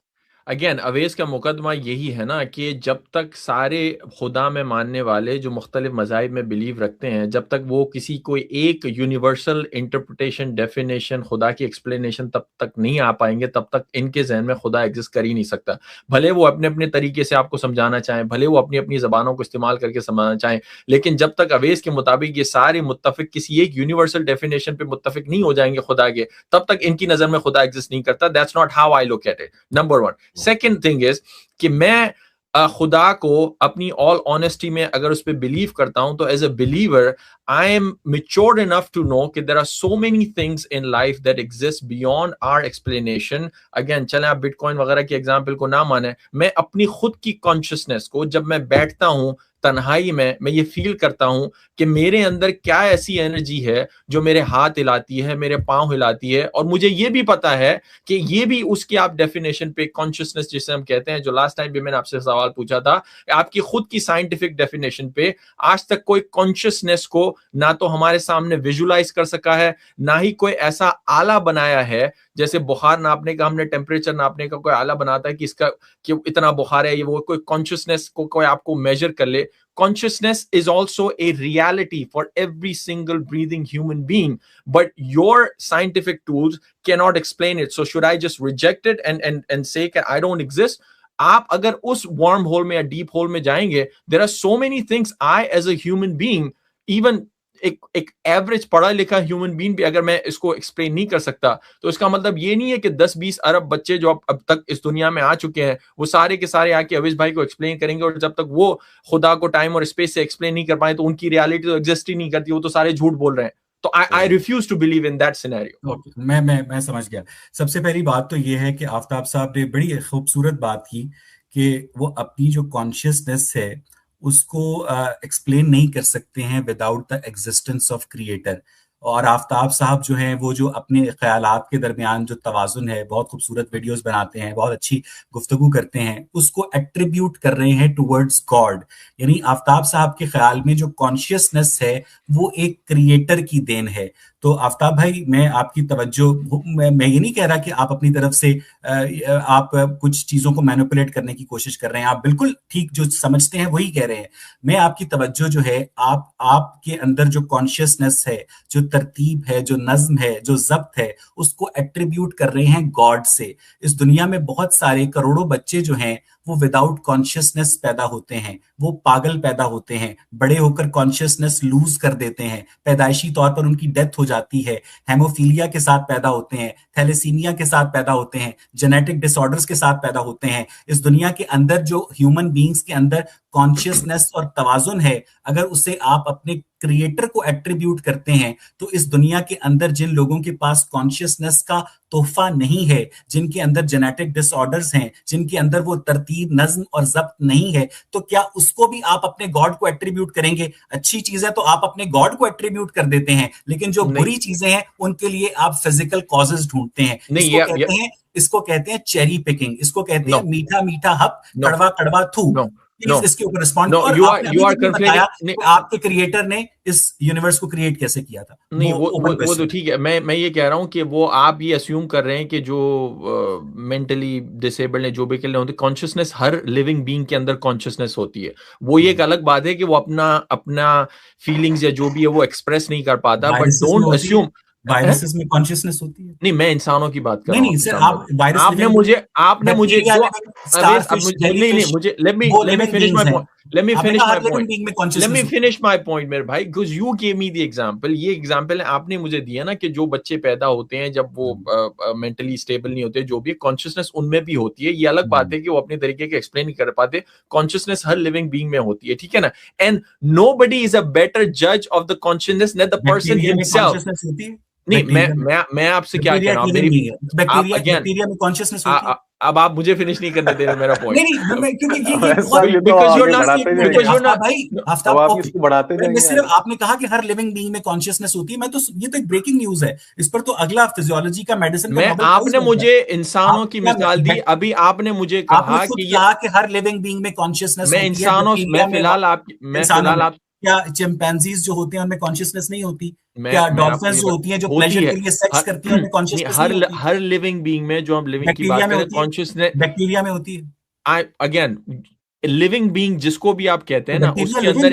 अगेन अवेज का मुकदमा यही है ना कि जब तक सारे खुदा में मानने वाले जो मुख्तलिफ मज़ाहिब में बिलीव रखते हैं, जब तक वो किसी कोई एक यूनिवर्सल इंटरप्रिटेशन, डेफिनेशन, खुदा की एक्सप्लेनेशन तब तक नहीं आ पाएंगे, तब तक इनके जहन में खुदा एग्जिस्ट कर ही नहीं सकता। भले वो अपने अपने तरीके से आपको समझाना चाहें, भले वो अपनी अपनी ज़बानों को इस्तेमाल करके समझाना चाहें, लेकिन जब तक अवेज के मुताबिक ये सारे मुत्तफिक किसी एक यूनिवर्सल डेफिनेशन पे मुत्तफिक नहीं हो जाएंगे खुदा के, तब तक इनकी नज़र में खुदा एग्जिस्ट नहीं करता। That's not how I look at it, number one. Second thing is कि मैं खुदा को अपनी ऑल ऑनेस्टी में अगर उस पर बिलीव करता हूं, तो as a believer I am matured enough to know कि there are so many things in life that exist beyond our explanation. Again, चले आप बिटकॉइन वगैरह की एग्जांपल को ना माने, मैं अपनी खुद की कॉन्शियसनेस को जब मैं बैठता हूं तन्हाई में, मैं ये फील करता हूं कि मेरे अंदर क्या ऐसी एनर्जी है जो मेरे हाथ हिलाती है, मेरे पांव हिलाती है। और मुझे ये भी पता है कि ये भी उसकी आप डेफिनेशन पे, कॉन्शियसनेस जिसे हम कहते हैं, जो लास्ट टाइम भी मैंने आपसे सवाल पूछा था, आपकी खुद की साइंटिफिक डेफिनेशन पे आज तक कोई कॉन्शियसनेस को ना तो हमारे सामने विजुलाइज कर सका है, ना ही कोई ऐसा आला बनाया है, जैसे बुखार नापने का, हमने टेम्परेचर नापने का कोई आला बनाता है कि इसका कि इतना बुखार है, ये वो कोई कॉन्शियसनेस को कोई आपको मेजर कर ले। Consciousness is also a reality for every single breathing human being, but your scientific tools cannot explain it. So should I just reject it and say that I don't exist? आप अगर उस warm hole में या deep hole में जाएंगे, there are so many things I as a human being, even एक average पढ़ा लिखा ह्यूमन बीइंग भी अगर मैं इसको एक्सप्लेन नहीं कर सकता, तो इसका मतलब ये नहीं है कि 10-20 अरब बच्चे जो अब तक इस दुनिया में आ चुके हैं, वो सारे के सारे आके अवेश भाई को एक्सप्लेन करेंगे, और जब तक वो खुदा को टाइम और स्पेस से एक्सप्लेन नहीं कर पाए तो उनकी रियलिटी तो एग्जिस्ट ही नहीं करती, वो तो सारे झूठ बोल रहे हैं। तो I refuse to believe in that scenario. मैं समझ गया। सबसे पहली बात तो ये है कि आफ्ताब साहब ने बड़ी खूबसूरत बात की कि वो अपनी जो कॉन्शियसनेस है उसको एक्सप्लेन नहीं कर सकते हैं without the existence of creator. और आफ्ताब साहब जो हैं वो जो अपने ख्यालात के दरमियान जो तवाजुन है, बहुत खूबसूरत वीडियोस बनाते हैं, बहुत अच्छी गुफ्तगू करते हैं, उसको एट्रीब्यूट कर रहे हैं टुवर्ड्स गॉड। यानी आफ्ताब साहब के ख्याल में जो कॉन्शियसनेस है वो एक क्रिएटर की देन है। तो आफ्ताब भाई, मैं आपकी तवज्जो, मैं ये नहीं कह रहा कि आप अपनी तरफ से आप कुछ चीजों को मैनिपुलेट करने की कोशिश कर रहे हैं, आप बिल्कुल ठीक जो समझते हैं वही कह रहे हैं। मैं आपकी तवज्जो जो है, आपके अंदर जो कॉन्शियसनेस है, जो तरतीब है, जो नज्म है, जो ज़ब्त है, उसको एट्रीब्यूट कर रहे हैं गॉड से। इस दुनिया में बहुत सारे करोड़ों बच्चे जो हैं वो विदाउट कॉन्शियसनेस पैदा होते हैं, वो पागल पैदा होते हैं, बड़े होकर कॉन्शियसनेस लूज कर देते हैं, पैदाइशी तौर पर उनकी डेथ हो जाती है, हेमोफीलिया के साथ पैदा होते हैं, थैलेसीमिया के साथ पैदा होते हैं, जेनेटिक डिसऑर्डर्स के साथ पैदा होते हैं। इस दुनिया के अंदर जो ह्यूमन बीइंग्स के अंदर कॉन्शियसनेस और तवाजुन है, अगर उसे आप अपने क्रिएटर को एट्रीब्यूट करते हैं, तो इस दुनिया के अंदर जिन लोगों के पास कॉन्शियसनेस का तोहफा नहीं है, जिनके अंदर जेनेटिक डिसऑर्डर्स हैं, जिनके अंदर वो तरतीब, नज्म और जब्त नहीं है, तो क्या उसको भी आप अपने गॉड को एट्रीब्यूट करेंगे? अच्छी चीज है तो आप अपने गॉड को एट्रीब्यूट कर देते हैं, लेकिन जो बुरी चीजें हैं उनके लिए आप फिजिकल कॉजेज ढूंढते हैं। इसको कहते हैं चेरी पिकिंग, इसको कहते हैं मीठा मीठा हप, कड़वा कड़वा थू। इसके ऊपर रिस्पॉन्ड। और आपने बताया आपके क्रिएटर ने इस यूनिवर्स को क्रिएट कैसे किया था। नहीं, वो तो ठीक है। मैं ये कह रहा हूं कि वो आप ये अस्यूम कर रहे हैं कि जो मेंटली डिसेबल्ड है, जो भी के होते, कॉन्शियसनेस हर लिविंग बीइंग के अंदर कॉन्शियसनेस होती है। वो ये एक अलग बात है कि वो अपना फीलिंग्स या जो भी है वो एक्सप्रेस नहीं कर पाता, बट डोंट अस्यूम वायरसेस में कॉन्शियसनेस होती है। नहीं, मैं इंसानों की बात कर रहा हूं। नहीं सर, आपने मुझे let me finish my point मेरे भाई, because you gave me the example। ये एग्जांपल आपने मुझे दिया ना कि जो बच्चे पैदा होते हैं जब वो मेंटली स्टेबल नहीं होते, जो भी कॉन्शियसनेस उनमें भी होती है। ये अलग बात है कि वो अपने तरीके के एक्सप्लेन नहीं कर पाते। कॉन्शियसनेस हर लिविंग बीइंग में होती है, ठीक है ना। And nobody is a better judge of the consciousness than the person himself। नहीं, मैं आपसे क्या कह रहा हूँ, बैक्टीरिया में कॉन्शियसनेस होती है। अब आप मुझे फिनिश नहीं करने दे रहे मेरा पॉइंट। नहीं, क्योंकि सिर्फ आपने कहा कि हर लिविंग बीइंग में कॉन्शियसनेस होती है। मैं तो ये तो एक ब्रेकिंग न्यूज है, इस पर तो अगला फिजियोलॉजी का मेडिसिन का आपने मुझे इंसानों की मिसाल दी। अभी आपने मुझे कहा कि हर लिविंग बीइंग में कॉन्शियसनेस मैं इंसानों में फिलहाल क्या चिंपैंजीज जो होते हैं उनमें कॉन्शियसनेस नहीं होती? क्या डॉल्फिन्स जो होती हैं जो प्लेजर के लिए सेक्स करती हैं उनमें कॉन्शियसनेस नहीं होती? हर लिविंग बीइंग में, जो हम लिविंग की बात करें, कॉन्शियसनेस बैक्टीरिया में होती है। अगेन लिविंग बीइंग जिसको भी आप कहते हैं ना, उसके अंदर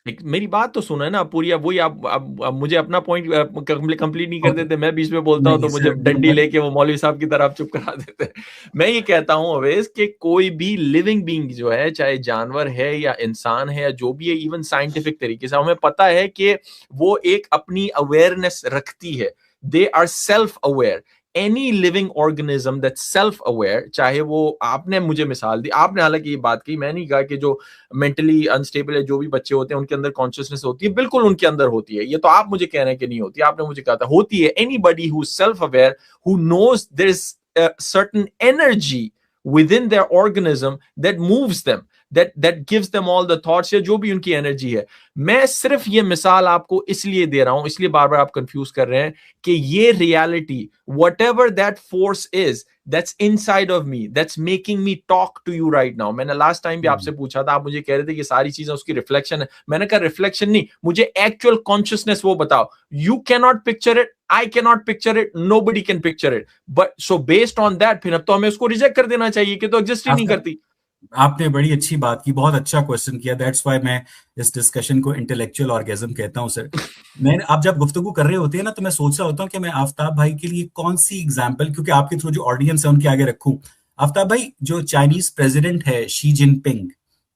एक मेरी बात तो सुना है ना पूरी। अब वही आप मुझे अपना पॉइंट कंप्लीट नहीं कर देते। मैं बीच में बोलता हूं तो मुझे डंडी लेके वो मौलवी साहब की तरफ चुप करा देते। मैं ये कहता हूं अवेश कि कोई भी लिविंग बीइंग जो है, चाहे जानवर है या इंसान है या जो भी है, इवन साइंटिफिक तरीके से हमें पता है कि वो एक अपनी अवेयरनेस रखती है। They are self aware. Any living organism that self aware, चाहे वो, आपने मुझे मिसाल दी, आपने हालांकि ये बात की, मैं नहीं कहा कि जो मेंटली अनस्टेबल है, जो भी बच्चे होते हैं उनके अंदर कॉन्शियसनेस होती है, बिल्कुल उनके अंदर होती है। ये तो आप मुझे कह रहे हैं कि नहीं होती, आपने मुझे कहा था होती है। Anybody who self aware, who knows there is certain energy within their organism that moves them, that gives them all the thoughts, या जो भी उनकी एनर्जी है। मैं सिर्फ ये मिसाल आपको इसलिए दे रहा हूं, इसलिए बार बार आप कंफ्यूज कर रहे हैं कि ये reality, whatever that force is that's inside of me, that's making me talk to you right now। मैंने लास्ट टाइम भी आपसे पूछा था, आप मुझे कह रहे थे कि सारी चीजें उसकी रिफ्लेक्शन है। मैंने कहा रिफ्लेक्शन नहीं, मुझे एक्चुअल कॉन्शियसनेस वो बताओ। You cannot picture it, I cannot picture it, nobody can picture it, but so based on that, फिर अब तो हमें उसको रिजेक्ट कर देना चाहिए कि तो एग्जिस्ट ही नहीं करती। आपने बड़ी अच्छी बात की, बहुत अच्छा क्वेश्चन किया। दैट्स व्हाई मैं इस डिस्कशन को इंटेलेक्चुअल ऑर्गेज्म कहता हूं सर। आप जब गुफ्तगू कर रहे होते हैं ना, तो मैं सोच रहा होता हूं कि मैं आफ्ताब भाई के लिए कौन सी एग्जांपल, क्योंकि आपके थ्रू जो ऑडियंस है उनके आगे रखूं। आफ्ताब भाई, जो चाइनीज प्रेसिडेंट है शी जिनपिंग,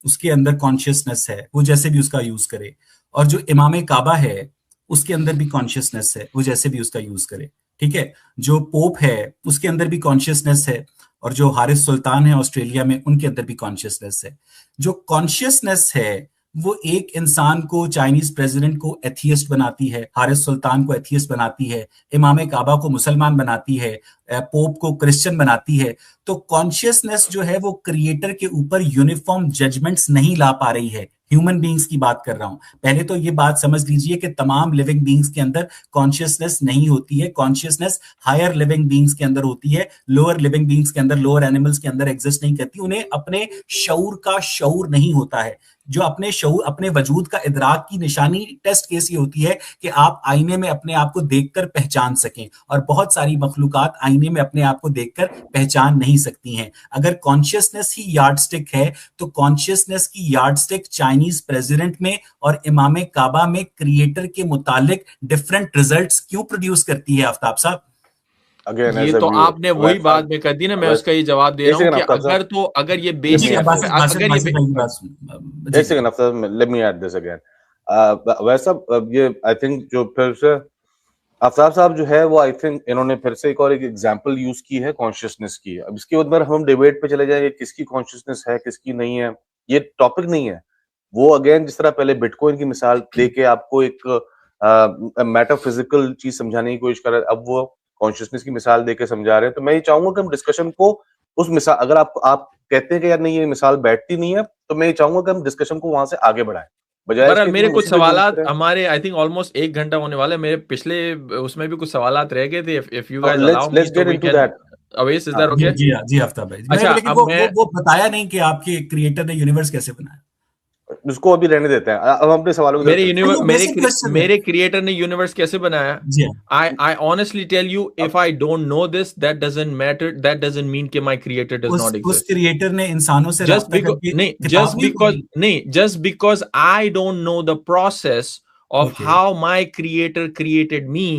उसके अंदर कॉन्शियसनेस है, वो जैसे भी उसका यूज करे। और जो इमाम काबा है उसके अंदर भी कॉन्शियसनेस है, वो जैसे भी उसका यूज करे, ठीक है। जो पोप है उसके अंदर भी कॉन्शियसनेस है, और जो हारिस सुल्तान है ऑस्ट्रेलिया में, उनके अंदर भी कॉन्शियसनेस है। जो कॉन्शियसनेस है वो एक इंसान को, चाइनीज प्रेसिडेंट को एथियस्ट बनाती है, हारिस सुल्तान को एथियस्ट बनाती है, इमाम काबा को मुसलमान बनाती है, पोप को क्रिश्चियन बनाती है। तो कॉन्शियसनेस जो है वो क्रिएटर के ऊपर यूनिफॉर्म जजमेंट्स नहीं ला पा रही है। ह्यूमन बीइंग्स की बात कर रहा हूं। पहले तो ये बात समझ लीजिए कि तमाम लिविंग बीइंग्स के अंदर कॉन्शियसनेस नहीं होती है। कॉन्शियसनेस हायर लिविंग बीइंग्स के अंदर होती है, लोअर लिविंग बीइंग्स के अंदर, लोअर एनिमल्स के अंदर एग्जिस्ट नहीं करती। उन्हें अपने शऊर का शऊर नहीं होता है। जो अपने शऊर, अपने वजूद का इदराक की निशानी टेस्ट केस ये होती है कि आप आईने में अपने आप को देखकर पहचान सकें, और बहुत सारी मखलूकात आईने में अपने आप को देखकर पहचान नहीं सकती हैं। अगर कॉन्शियसनेस ही यार्डस्टिक है, तो कॉन्शियसनेस की यार्डस्टिक चाइनीज प्रेसिडेंट में और इमाम काबा में क्रिएटर के मुतालिक डिफरेंट रिजल्ट्स क्यों प्रोड्यूस करती है आफ्ताब साहब? अगेन ये एज अ तो व्यूअर, आपने वही बात में कर दी ना, मैं उसका ये जवाब दे रहा हूँ कि अगर ये बेसिक एक second Aftab, let me add this again. वैसा ये आई थिंक जो फिर से आफ्ताब साहब जो है वो आई थिंक इन्होंने फिर से एक और एक एग्जांपल यूज की है कॉन्शियसनेस की। अब इसके ऊपर हम डिबेट पे चले जाएंगे किसकी कॉन्शियसनेस है किसकी नहीं है, ये टॉपिक नहीं है। वो अगेन जिस तरह पहले बिटकॉइन की मिसाल देके आपको एक मेटाफिजिकल चीज समझाने की कोशिश कर रहे हैं, अब वो कॉन्शियसनेस की मिसाल देके समझा रहे हैं। तो मैं ये चाहूंगा कि हम डिस्कशन को उस मिसाल, अगर आप कहते हैं कि यार नहीं ये मिसाल बैठती नहीं है, तो मैं ये चाहूंगा कि हम डिस्कशन को वहां से आगे बढ़ाएं, बजाय बहरहाल इसके मेरे कुछ उसी पे सवालात घूमते हमारे आई थिंक ऑलमोस्ट 1 घंटा होने वाला है। मेरे पिछले उसमें भी कुछ सवालात रह गए थे। If you guys allow me let's to get we into can. That. Avesh is that okay? जी आफ्ताब भाई, अच्छा, लेकिन अब मैं वो बताया नहीं कि आपके क्रिएटर ने यूनिवर्स कैसे बनाया। उसको अभी रहने देते हैं, अब हम अपने सवालों की मेरे क्रिएटर ने यूनिवर्स कैसे बनाया? I honestly tell you, if I don't know this, that doesn't matter. That doesn't mean कि my creator does not exist. उस क्रिएटर ने इंसानों से राब्ता करके just because I don't know the process of how my creator created me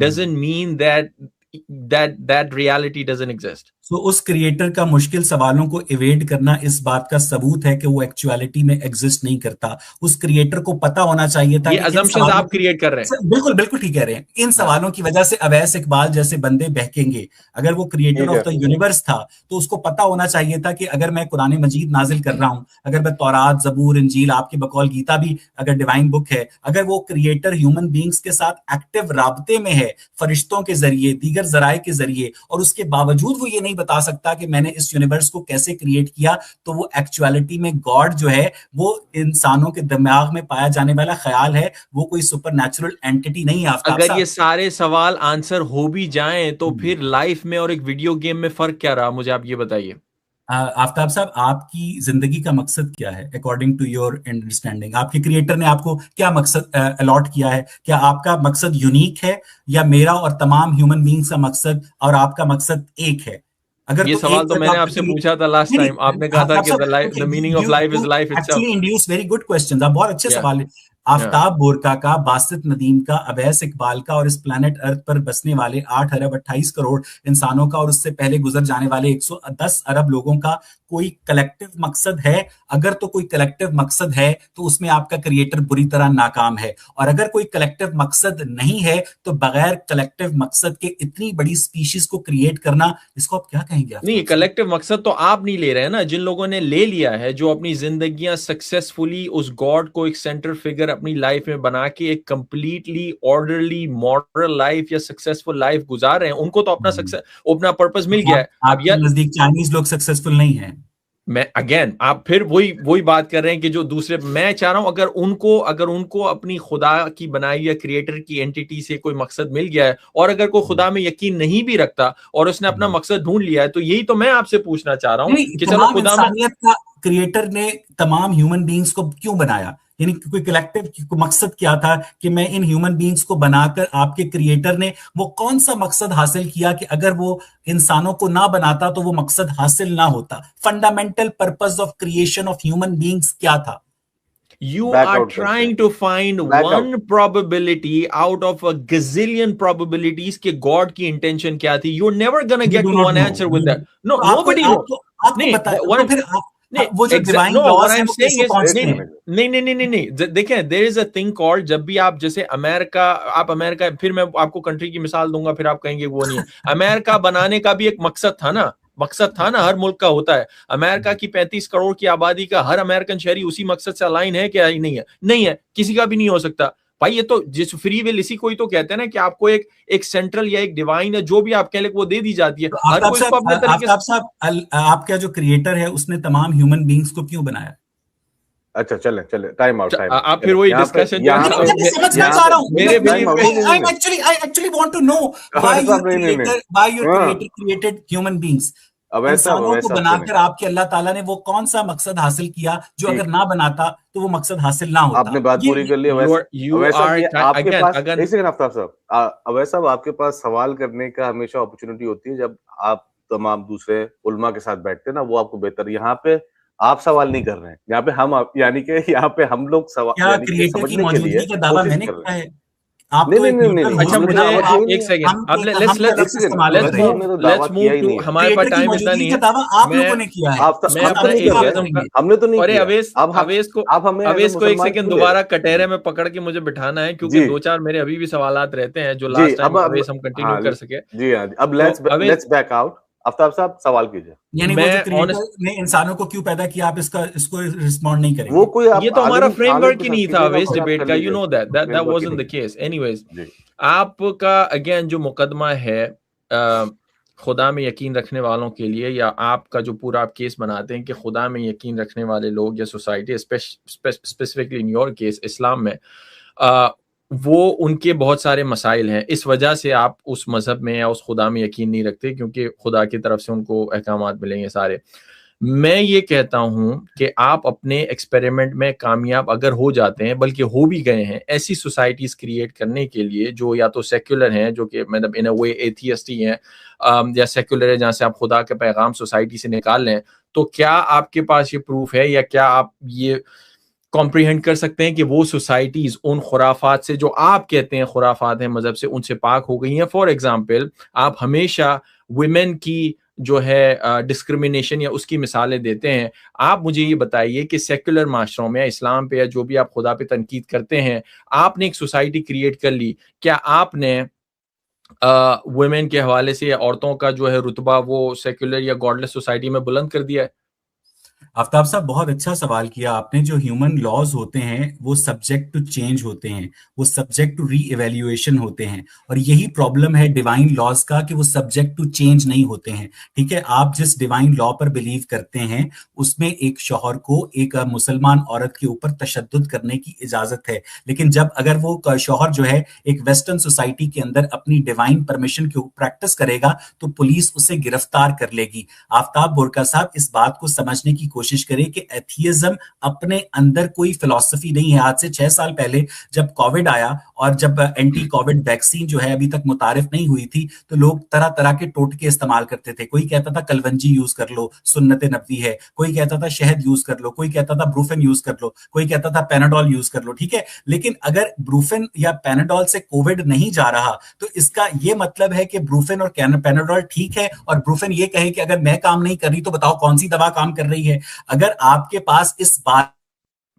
doesn't mean that reality doesn't exist. तो उस creator का मुश्किल सवालों को इवेड करना इस बात का सबूत है कि वो एक्चुअलिटी में एग्जिस्ट नहीं करता। उस क्रिएटर को पता होना चाहिए था ये assumptions आप क्रिएट कर रहे हैं। बिल्कुल बिल्कुल ठीक कह रहे हैं। इन सवालों की वजह से अवैस इकबाल जैसे बंदे बहकेंगे। अगर वो क्रिएटर ऑफ द यूनिवर्स था तो उसको पता होना चाहिए था कि अगर मैं कुरान मजीद नाजिल कर रहा हूं, अगर मैं तौरात, जबूर, इंजील, आपके बकौल गीता भी अगर डिवाइन बुक है, अगर वो क्रिएटर ह्यूमन बींग्स के साथ एक्टिव राब्ते में है, फरिश्तों के जरिए, दीगर जराए के जरिए, और उसके बावजूद वो ये नहीं बता सकता कि मैंने इस यूनिवर्स को कैसे क्रिएट किया, तो वो एक्चुअलिटी में गॉड जो है वो इंसानों के दिमाग में पाया जाने वाला ख्याल है, वो कोई सुपरनैचुरल एंटिटी नहीं है। अगर ये सारे सवाल आंसर हो भी जाएं तो फिर लाइफ में और एक वीडियो गेम में फर्क क्या रहा, मुझे आप ये बताइए। आफ्ताब साहब, आपकी जिंदगी का मकसद क्या है अकॉर्डिंग टू योर अंडरस्टैंडिंग? आपके क्रिएटर ने आपको क्या मकसद अलॉट किया है? क्या आपका मकसद यूनिक है या मेरा और तमाम ह्यूमन बीइंग्स का मकसद और आपका मकसद एक है? अगर ये तो सवाल तो मैंने आपसे पूछा था लास्ट टाइम, आपने कहा था कि the meaning of life is life itself. Actually induce very good questions, आप बहुत अच्छे सवाल है। आफ्ताब बोरका का, बासित नदीम का, अवैस इकबाल का और इस प्लैनेट अर्थ पर बसने वाले 8 अरब 28 करोड़ इंसानों का और उससे पहले गुजर जाने वाले 110 अरब लोगों का कोई कलेक्टिव मकसद है? अगर तो कोई कलेक्टिव मकसद है तो उसमें आपका क्रिएटर बुरी तरह नाकाम है, और अगर कोई कलेक्टिव मकसद नहीं है तो बगैर कलेक्टिव मकसद के इतनी बड़ी स्पीशीज को क्रिएट करना, इसको आप क्या कहेंगे? नहीं, कलेक्टिव मकसद तो आप नहीं ले रहे हैं ना, जिन लोगों ने ले लिया है, जो अपनी जिंदगियां सक्सेसफुली उस गॉड को एक सेंटर फिगर अपनी लाइफ में बना के एक कंप्लीटली ऑर्डरली मॉडल लाइफ या सक्सेसफुल लाइफ गुजार रहे हैं, उनको तो अपना सक्सेस, अपना पर्पस मिल गया है। आपके नजदीक चाइनीज लोग सक्सेसफुल नहीं है? मैं अगेन, आप फिर वही बात कर रहे हैं कि जो दूसरे, मैं चाह रहा हूं अगर उनको अपनी खुदा की बनाई या क्रिएटर की एंटिटी से कोई मकसद मिल गया है, और अगर कोई खुदा में यकीन नहीं भी रखता और उसने अपना मकसद ढूंढ लिया है, तो यही तो मैं आपसे पूछना चाह रहा हूं कि चलो खुदा में क्रिएटर ने तमाम ह्यूमन बीइंग्स को क्यों बनाया, यानी कोई कलेक्टिव मकसद क्या था कि मैं इन ह्यूमन बीइंग्स को बनाकर, आपके क्रिएटर ने वो कौन सा मकसद हासिल किया कि अगर वो इंसानों को ना बनाता तो वो मकसद हासिल ना होता? Fundamental purpose of creation of human beings क्या था? You are trying to find one probability out of a gazillion probabilities कि God की intention क्या थी. You're never gonna get to one answer with that. No, nobody knows. नहीं, देखिए, there is a thing called, जब भी आप जैसे अमेरिका, फिर मैं आपको कंट्री की मिसाल दूंगा, फिर आप कहेंगे वो नहीं है। अमेरिका बनाने का भी एक मकसद था ना, हर मुल्क का होता है। अमेरिका की 35 करोड़ की आबादी का हर अमेरिकन शहरी उसी मकसद से अलाइन है क्या? नहीं है, किसी का भी नहीं हो सकता भाई। ये तो जिस फ्री विल, इसी को ही तो कहते हैं ना कि आपको एक सेंट्रल या एक डिवाइन है, जो भी आप कह ले वो दे दी जाती है। हर कोई इसको अपने तरीके से। आपका जो क्रिएटर है उसने तमाम ह्यूमन बीइंग्स को क्यों बनाया? अच्छा, चले टाइम आउट। आप फिर वही डिस्कशन समझना चाह रहा हूं। I actually want to know why your creator created human beings. इंसानों को बनाकर आपके अल्लाह ताला ने वो कौन सा मकसद हासिल किया जो अगर ना बनाता तो वो मकसद हासिल ना होता? आपने बात पूरी कर ली। आपके पास आपके पास सवाल करने का हमेशा अपॉर्चुनिटी होती है जब आप तमाम दूसरे उलमा के साथ बैठते हैं ना, वो आपको बेहतर। यहाँ पे आप सवाल नहीं कर रहे हैं, यहाँ पे हम, यानी कि यहाँ पे हम लोग सवाल क्रिएटर की मौजूदगी का दावा मैंने किया है। आप तो एक न्यूट्रल होस्ट अच्छा, हो, मुझे एक सेकंड, अब लेट्स मूव, हमारे पास टाइम इतना नहीं है। दावा आप लोगों ने किया है, मैं अपना एथियज्म का, हमने तो नहीं अरे किया। अवेश को एक सेकंड दोबारा कटहरे में पकड़ के मुझे बिठाना है, क्योंकि 2-4 मेरे अभी भी सवालात रहते हैं जो लास्ट टाइम अवेश हम कंटिन्यू कर सके। जी हाँ, अब लेट्स बैक आउट। आफ्ताब साहब सवाल कीजिए। यानी वो जो क्रिएटर ने इंसानों को क्यों पैदा किया, आप इसको रिस्पॉन्ड नहीं करेंगे? वो कोई ये तो हमारा फ्रेमवर्क ही नहीं था अवेश डिबेट का, you know that wasn't the case. Anyways, आपका अगेन जो मुकदमा है खुदा में यकीन रखने वालों के लिए, या आपका जो पूरा आप केस बनाते हैं कि खुदा में यकीन रखने वाले लोग या society, specifically in your case Islam में, वो उनके बहुत सारे मसाइल हैं, इस वजह से आप उस मजहब में या उस खुदा में यकीन नहीं रखते, क्योंकि खुदा की तरफ से उनको अहकामात मिलेंगे सारे। मैं ये कहता हूं कि आप अपने एक्सपेरिमेंट में कामयाब अगर हो जाते हैं, बल्कि हो भी गए हैं, ऐसी सोसाइटीज क्रिएट करने के लिए जो या तो सेक्युलर हैं, जो कि मतलब इन अ वे एथियस्ट ही हैं, या सेक्युलर है जहां से आप खुदा के पैगाम सोसाइटी से निकाल लें, तो क्या आपके पास ये प्रूफ है, या क्या आप ये कॉम्प्रीहेंड कर सकते हैं कि वो सोसाइटीज उन खुराफात से जो आप कहते हैं खुराफात हैं मजहब से, उनसे पाक हो गई हैं? फॉर एग्जाम्पल, आप हमेशा वुमेन की जो है डिस्क्रिमिनेशन या उसकी मिसालें देते हैं। आप मुझे ये बताइए कि सेक्युलर माशरों में या इस्लाम पे या जो भी आप खुदा पे तनकीद करते हैं, आपने एक सोसाइटी क्रिएट कर ली, क्या आपने वुमेन के हवाले से या औरतों का जो है रुतबा वो सेक्युलर या गॉडलेस सोसाइटी में बुलंद कर दिया है? आफ्ताब साहब, बहुत अच्छा सवाल किया आपने। जो ह्यूमन लॉज होते हैं वो सब्जेक्ट टू चेंज होते हैं, वो सब्जेक्ट टू री इवेल्युएशन होते हैं, और यही प्रॉब्लम है डिवाइन लॉज का कि वो सब्जेक्ट टू चेंज नहीं होते हैं। ठीक है, आप जिस डिवाइन लॉ पर बिलीव करते हैं उसमें एक शौहर को एक मुसलमान औरत के ऊपर तशद्दुद करने की इजाजत है, लेकिन जब अगर वो शौहर जो है एक वेस्टर्न सोसाइटी के अंदर अपनी डिवाइन परमिशन की प्रैक्टिस करेगा तो पुलिस उसे गिरफ्तार कर लेगी। आफ्ताब बोरका साहब, इस बात को समझने की कोशिश करें कि एथियज्म अपने अंदर कोई फिलॉसफी नहीं है। आज से 6 साल पहले जब कोविड आया और जब एंटी कोविड वैक्सीन जो है अभी तक मुतारिफ नहीं हुई थी, तो लोग तरह तरह के टोटके इस्तेमाल करते थे। कोई कहता था कलवंजी यूज कर लो, सुन्नत नबवी है, कोई कहता था शहद यूज कर लो, कोई कहता था ब्रूफेन यूज कर लो, कोई कहता था पैनाडोल यूज कर लो। ठीक है, लेकिन अगर ब्रूफेन या पैनाडोल से कोविड नहीं जा रहा तो इसका यह मतलब है कि ब्रूफेन और पैनाडोल ठीक है, और ब्रूफेन ये कहे कि अगर मैं काम नहीं कर रही तो बताओ कौन सी दवा काम कर रही है। अगर आपके पास इस बात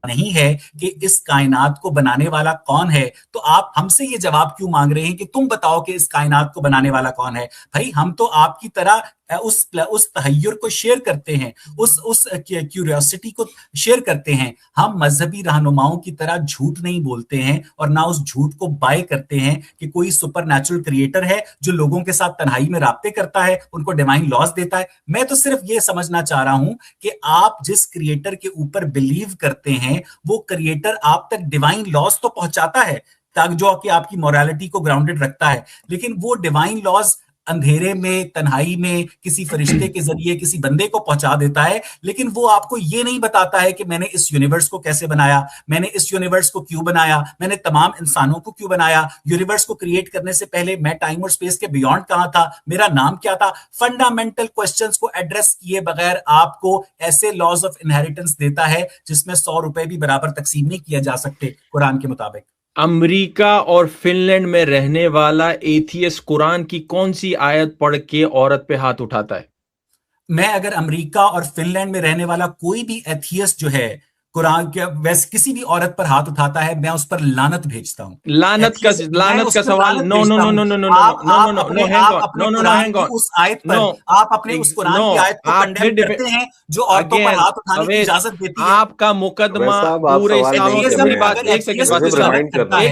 नहीं है कि इस कायनात को बनाने वाला कौन है, तो आप हमसे ये जवाब क्यों मांग रहे हैं कि तुम बताओ कि इस कायनात को बनाने वाला कौन है? भाई, हम तो आपकी तरह उस तहय्युर को शेयर करते हैं, उस क्यूरियोसिटी को शेयर करते हैं। हम मजहबी रहनुमाओं की तरह झूठ नहीं बोलते हैं, और ना उस झूठ को बाय करते हैं कि कोई सुपरनैचुरल क्रिएटर है जो लोगों के साथ तन्हाई में राब्ते करता है, उनको डिवाइन लॉज देता है। मैं तो सिर्फ ये समझना चाह रहा हूं कि आप जिस क्रिएटर के ऊपर बिलीव करते हैं वो क्रिएटर आप तक डिवाइन लॉज तो पहुंचाता है, ताकि जो कि आपकी मोरालिटी को ग्राउंडेड रखता है, लेकिन वो डिवाइन लॉज अंधेरे में, तन्हाई में, किसी फरिश्ते के जरिए किसी बंदे को पहुंचा देता है, लेकिन वो आपको ये नहीं बताता है कि मैंने इस यूनिवर्स को कैसे बनाया, मैंने इस यूनिवर्स को क्यों बनाया, मैंने तमाम इंसानों को क्यों बनाया, यूनिवर्स को क्रिएट करने से पहले मैं टाइम और स्पेस के बियॉन्ड कहां था, मेरा नाम क्या था। फंडामेंटल क्वेश्चंस को एड्रेस किए बगैर आपको ऐसे लॉज ऑफ इनहेरिटेंस देता है जिसमें 100 रुपए भी बराबर तकसीम नहीं किया जा सकते कुरान के मुताबिक। अमेरिका और फिनलैंड में रहने वाला एथियस्ट कुरान की कौन सी आयत पढ़ के औरत पे हाथ उठाता है? मैं अगर अमेरिका और फिनलैंड में रहने वाला कोई भी एथियस्ट जो है कुरान के वैसे किसी भी औरत पर हाथ उठाता है, मैं उस पर लानत भेजता हूं। लानत का सवाल no no no no no no no hang on उस आयत पर आप अपने उस कुरान की आयत को कंडेम करते हैं जो औरतों पर हाथ उठाने की इजाजत देती है। आपका मुकदमा पूरे इस्लाम से मेरी बात एक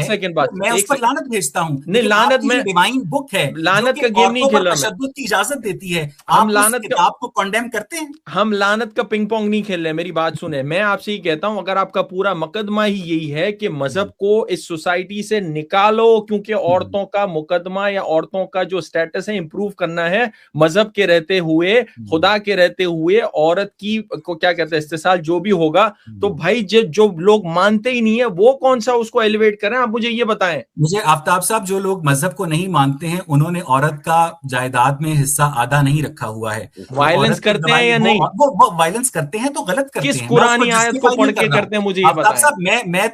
सेकंड बात मैं उस पर लानत भेजता हूं। नहीं, लानत में डिवाइन बुक है, लानत का गेम नहीं खेला, तशद्दुद की इजाजत देती है, हम लानत का आपको कंडेम करते हैं। हम लानत का पिंग पोंग नहीं खेल रहे। मेरी बात सुने, मैं आपसे कहता हूं अगर आपका पूरा मुकदमा ही यही है कि मजहब को इस सोसाइटी से निकालो क्योंकि औरतों का मुकदमा या औरतों का जो स्टेटस है इंप्रूव करना है, मजहब के रहते हुए, खुदा के रहते हुए औरत की को क्या कहते हैं इस्तेसाल जो भी होगा, तो भाई जो लोग मानते ही नहीं है वो कौन सा उसको एलिवेट करें? आप मुझे ये बताएं। मुझे आफ्ताब साहब, जो लोग मजहब को नहीं मानते हैं उन्होंने औरत का जायदाद में हिस्सा आधा नहीं रखा हुआ है। वायलेंस करते हैं या नहीं? वो वायलेंस करते हैं तो गलत करते हैं। किस कुरानी आयत को पढ़ के करते हैं, मुझे ये बताएं। साहब मैं मैं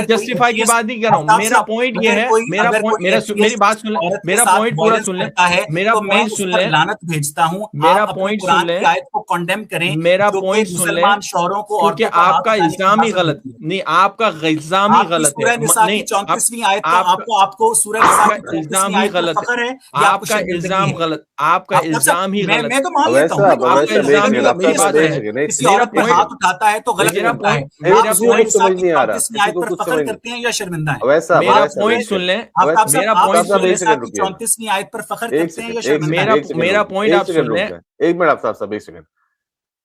जस्टिफाई की बात नहीं कर रहा हूँ, मेरा पॉइंट ये है, मेरी बात सुन ले, मेरा पॉइंट पूरा सुन ले, मेरा पॉइंट सुन ले, लानत भेजता हूँ, मेरा पॉइंट सुन ले, आयत को कंडेम करें, मेरा पॉइंट सुन ले, क्योंकि आपका इल्जाम ही गलत नहीं, आपका इल्जाम ही गलत है, नहीं 34वीं आयत आपको सूरह निसा की इल्जाम ही गलत है, आपका इल्जाम गलत, आपका इल्जाम ही गलत। मैं तो मान लेता हूँ, आपका इल्जाम ही गलत, मेरी बात है, मेरा पॉइंट हाथ उठाता है तो गलत होता है, मेरा पॉइंट समझ नहीं आ रहा, आयत पर फख्र करते हैं या शर्मिंदा है? मेरा पॉइंट सुन ले, मेरा पॉइंट सुन ले, 34वीं आयत पर फख्र करते हैं या शर्मिंदा है? मेरा पॉइंट आप सुन ले, 1 मिनट आप साहब, 1 सेकंड।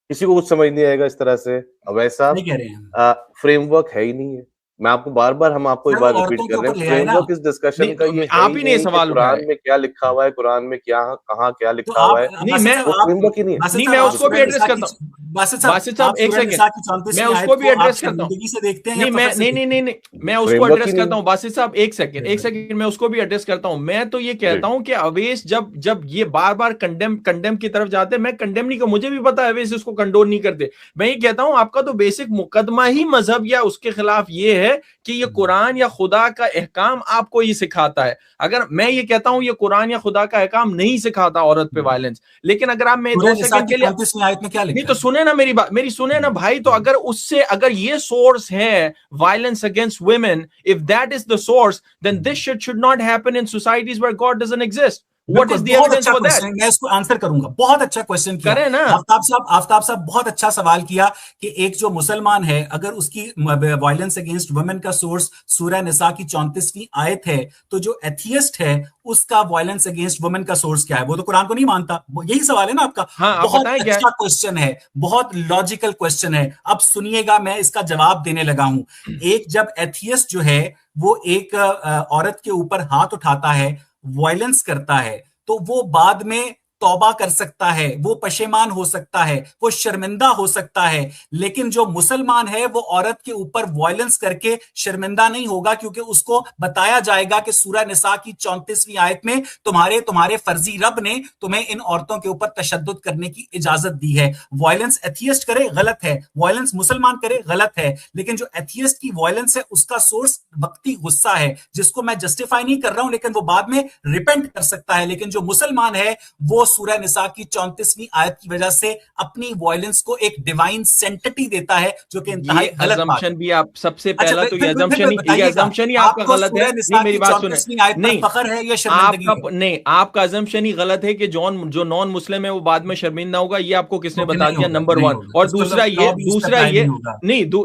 किसी को कुछ समझ नहीं आएगा इस तरह से, वैसा फ्रेमवर्क है ही नहीं है। मैं आपको बार-बार हम आपको एक बार रिपीट कर रहे हैं, फ्रेमवर्क इस डिस्कशन का ये आप ही ने सवाल उठाया, कुरान में क्या लिखा हुआ है, कुरान में क्या कहाँ क्या लिखा हुआ है, नहीं मैं फ्रेमवर्क ही नहीं है। नहीं, मैं उसको भी एड्रेस करता हूँ, बासित साहब 1 सेकंड, मैं उसको भी एड्रेस करता हूँ, नहीं मैं उसको एड्रेस करता हूँ, बासित साहब 1 सेकंड, मैं उसको भी एड्रेस करता हूँ। मैं तो ये कहता हूँ कि अवेश जब ये बार बार कंडेम की तरफ जाते, मैं कंडेम नहीं कर, मुझे भी पता है अवेश इसको कंडोन नहीं करते, मैं ये कहता हूँ आपका तो बेसिक मुकदमा ही मजहब या उसके खिलाफ ये है कि ये कुरान या खुदा का अहकाम आपको ये सिखाता है। अगर मैं ये कहता हूं ये कुरान या खुदा का अहकाम नहीं सिखाता औरत पे वायलेंस, लेकिन अगर आप मैं 2 सेकंड के लिए नहीं तो सुने ना मेरी बात, मेरी सुने ना भाई, तो अगर उससे अगर ये सोर्स है violence against women, if that is the source, then this shit should not happen in societies where God doesn't exist. What is the evidence for that? मैं इसको आंसर करूंगा, बहुत अच्छा क्वेश्चन किया करें ना आफ्ताब साहब बहुत अच्छा सवाल किया कि एक जो मुसलमान है अगर उसकी वायलेंस अगेंस्ट वुमेन का सोर्स सूरह निसा की 34वीं आयत है, तो जो एथियस्ट है उसका वायलेंस अगेंस्ट वुमेन का सोर्स क्या है? वो तो कुरान को नहीं मानता, यही सवाल है ना आपका? हाँ, बहुत अच्छा क्वेश्चन है, बहुत लॉजिकल क्वेश्चन है। अब सुनिएगा, मैं इसका जवाब देने लगा हूं। एक जब एथियस्ट जो है वो एक औरत के ऊपर हाथ उठाता है, वायलेंस करता है, तो वो बाद में तौबा कर सकता है, वो पशेमान हो सकता है, वो शर्मिंदा हो सकता है। लेकिन जो मुसलमान है वो औरत के ऊपर वायलेंस करके शर्मिंदा नहीं होगा, क्योंकि उसको बताया जाएगा कि सूरह निसा की 34वीं आयत में तुम्हारे फर्जी रब ने तुम्हें इन औरतों के ऊपर तशद्दुद करने की इजाजत दी है। वायलेंस एथियस्ट करे गलत है, वायलेंस मुसलमान करे गलत है, लेकिन जो एथियस्ट की वायलेंस है उसका सोर्स वक्ती गुस्सा है, जिसको मैं जस्टिफाई नहीं कर रहा हूं, लेकिन वो बाद में रिपेंट कर सकता है। लेकिन जो मुसलमान है वो सूरह निसा की 34वीं आयत की वजह से अपनी वायलेंस को एक डिवाइन सेंटिटी देता है, जो कि इंतहाई गलत बात है। भी आप सबसे पहला तो ये अजम्पशन ही आपका गलत है। नहीं मेरी बात सुने, नहीं फखर है या शर्मिंदगी नहीं, आपका अजम्पशन ही गलत है कि जो नॉन मुस्लिम है वो बाद में शर्मिंदा होगा। ये आपको किसने बता दिया? नंबर 1। और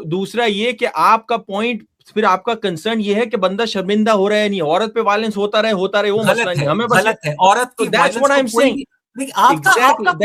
दूसरा ये कि आपका पॉइंट, फिर आपका कंसर्न ये है कि बंदा शर्मिंदा हो रहा है, नहीं औरत पे वायलेंस होता रहे वो मसला नहीं, हमें बस गलत है औरत की that's what I am saying. इजाजत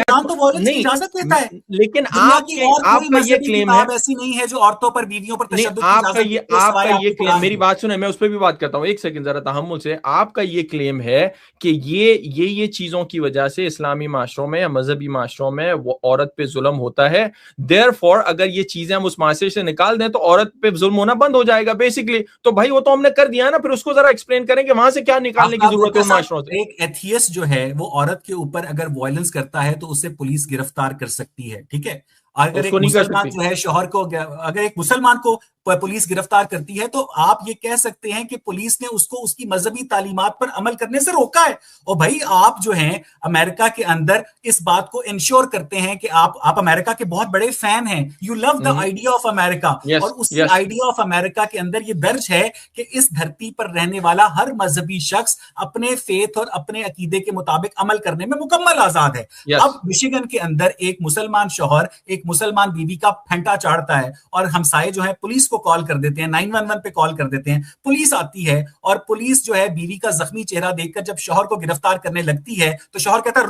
देता है, लेकिन आपका ये क्लेम है ऐसी नहीं है जो औरतों पर बीवियों पर तशद्दुद की आपका ये क्लेम, मेरी बात सुने, मैं उस पर भी बात करता हूँ, 1 सेकंड जरा तहम्मुल से। आपका ये क्लेम है कि ये चीजों की वजह से इस्लामी माशरों में या मजहबी माशरों में वो औरत पे जुल्म होता है, देयरफॉर अगर ये चीजें हम उस माशरे से निकाल दें तो औरत पे जुल्म होना बंद हो जाएगा बेसिकली। तो भाई वो तो हमने कर दिया ना, फिर उसको जरा एक्सप्लेन करें कि वहां से क्या निकालने की जरूरत है माशरों से। एक एथियस्ट जो है वो औरत के ऊपर अगर वायलेंस करता है तो उसे पुलिस गिरफ्तार कर सकती है, ठीक है। अगर एक मुसलमान जो है शोहर को, अगर एक मुसलमान को पुलिस गिरफ्तार करती है तो आप ये कह सकते हैं कि पुलिस ने उसको उसकी मजहबी तालीमात पर अमल करने से रोका है। और भाई आप जो हैं अमेरिका के अंदर इस बात को इंश्योर करते हैं कि आप अमेरिका के बहुत बड़े फैन हैं, you love the idea of America, और उस आइडिया ऑफ अमेरिका के अंदर ये दर्ज है कि इस धरती पर रहने वाला हर मजहबी शख्स अपने फेथ और अपने अकीदे के मुताबिक अमल करने में मुकम्मल आजाद है। अब मिशिगन के अंदर एक मुसलमान शौहर एक मुसलमान बीवी का फेंटा चाड़ता है और हमसाये जो है पुलिस को कॉल कर देते हैं, 911 पे कॉल कर देते हैं, पुलिस आती है और पुलिस जो है बीवी का जख्मी चेहरा देखकर जब शौहर को गिरफ्तार करने लगती है तो शौहर कहता है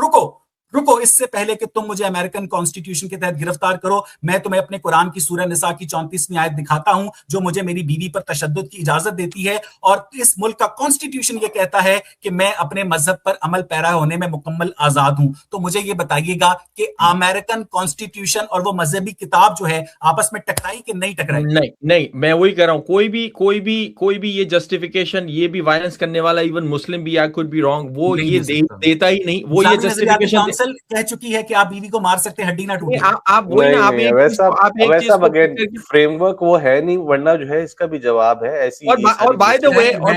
रुको, इससे पहले कि तुम मुझे अमेरिकन कॉन्स्टिट्यूशन के तहत गिरफ्तार करो, मैं तुम्हें अपने कुरान की सूरह निसा की 34वीं आयत दिखाता हूं जो मुझे मेरी बीवी पर तशद्दुद की इजाजत देती है। और इस मुल्क का कॉन्स्टिट्यूशन ये कहता है कि मैं अपने मजहब पर अमल पैरा होने में मुकम्मल आजाद हूं। तो मुझे ये बताइएगा कि अमेरिकन कॉन्स्टिट्यूशन और वो मजहबी किताब जो है आपस में टकराई कि नहीं टकराई? नहीं, मैं वही कह रहा हूं, कोई भी ये जस्टिफिकेशन, ये भी वायलेंस करने वाला इवन मुस्लिम भी, आई कुड बी रॉन्ग, वो ये देता ही नहीं, वो ये जस्टिफिकेशन यूनिवर्सल कह चुकी है कि आप बीवी को मार सकते हैं, हड्डी ना टूटे। आप वही ना, आप एक चीज अगेन फ्रेमवर्क वो है नहीं, वरना जो है इसका भी जवाब है ऐसी। और बाय द वे आप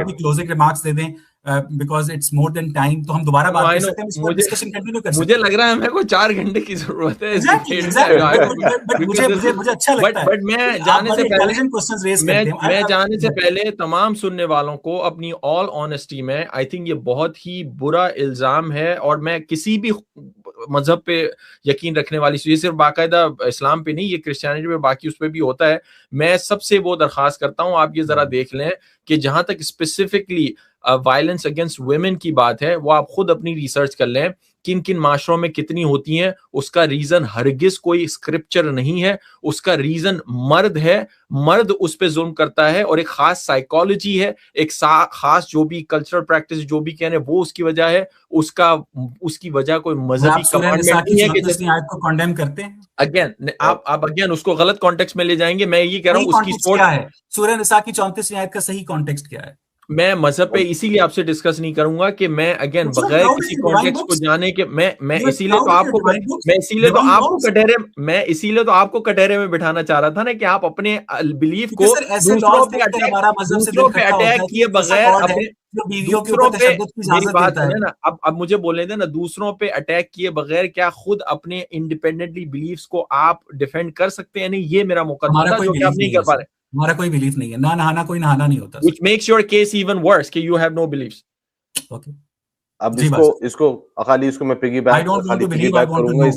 भी क्लोजिंग रिमार्क्स दे दें, because it's more than time, तो हम दोबारा बात कर सकते हैं, डिस्कशन कंटिन्यू कर सकते हैं। मुझे लग रहा है मेरे को 4 घंटे की जरूरत है। मुझे अच्छा लगता है, बट मैं जाने से पहले तमाम सुनने वालों को अपनी ऑल ऑनेस्टी में, आई थिंक ये बहुत ही बुरा इल्जाम है, और मैं किसी भी मजहब पे यकीन रखने वाली, ये सिर्फ बाकायदा इस्लाम पे नहीं, ये क्रिश्चियनिटी पे, बाकी उस पे भी होता है। मैं सबसे वो दरखास्त करता हूँ, आप ये जरा देख लें कि जहां तक स्पेसिफिकली वायलेंस अगेंस्ट वुमेन की बात है, वो आप खुद अपनी रिसर्च कर लें, किन किन माशरों में कितनी होती हैं। उसका रीजन हरगिज कोई स्क्रिप्चर नहीं है, उसका रीजन मर्द है, मर्द उस पे जुल्म करता है, और एक खास साइकोलॉजी है, एक खास जो भी कल्चरल प्रैक्टिस जो भी कहने वो उसकी वजह है। उसकी वजह कोई मजहबी कमांडमेंट नहीं है कि आयत को कंडेम करते हैं। अगेन आप अगेन उसको गलत कॉन्टेक्स्ट में ले जाएंगे। मैं ये कह रहा हूँ उसकी क्या है, सूरह निसा की 34वीं आयत का सही कॉन्टेक्स्ट क्या है? मैं मजहब पे इसीलिए आपसे डिस्कस नहीं करूंगा कि मैं अगेन बगैर किसी कॉन्टेक्स्ट को जाने के मैं इसीलिए तो आपको कटहरे में बिठाना चाह रहा था ना, कि आप अपने बिलीफ को दूसरों पे अटैक किए बगैर अपने मेरी बात है ना, अब मुझे बोलने देना, दूसरों पे अटैक किए बगैर क्या खुद अपने इंडिपेंडेंटली बिलीफ्स को आप डिफेंड कर सकते हैं? नहीं, ये मेरा मुकद्दमा था जो कि आप नहीं कर पा रहे। हमारा कोई बिलीफ नहीं है, ना नहाना कोई नहाना नहीं होता, which makes your case even worse कि you have no beliefs. Okay. अब इसको खाली इसको मैं पिगीबैक करूंगा।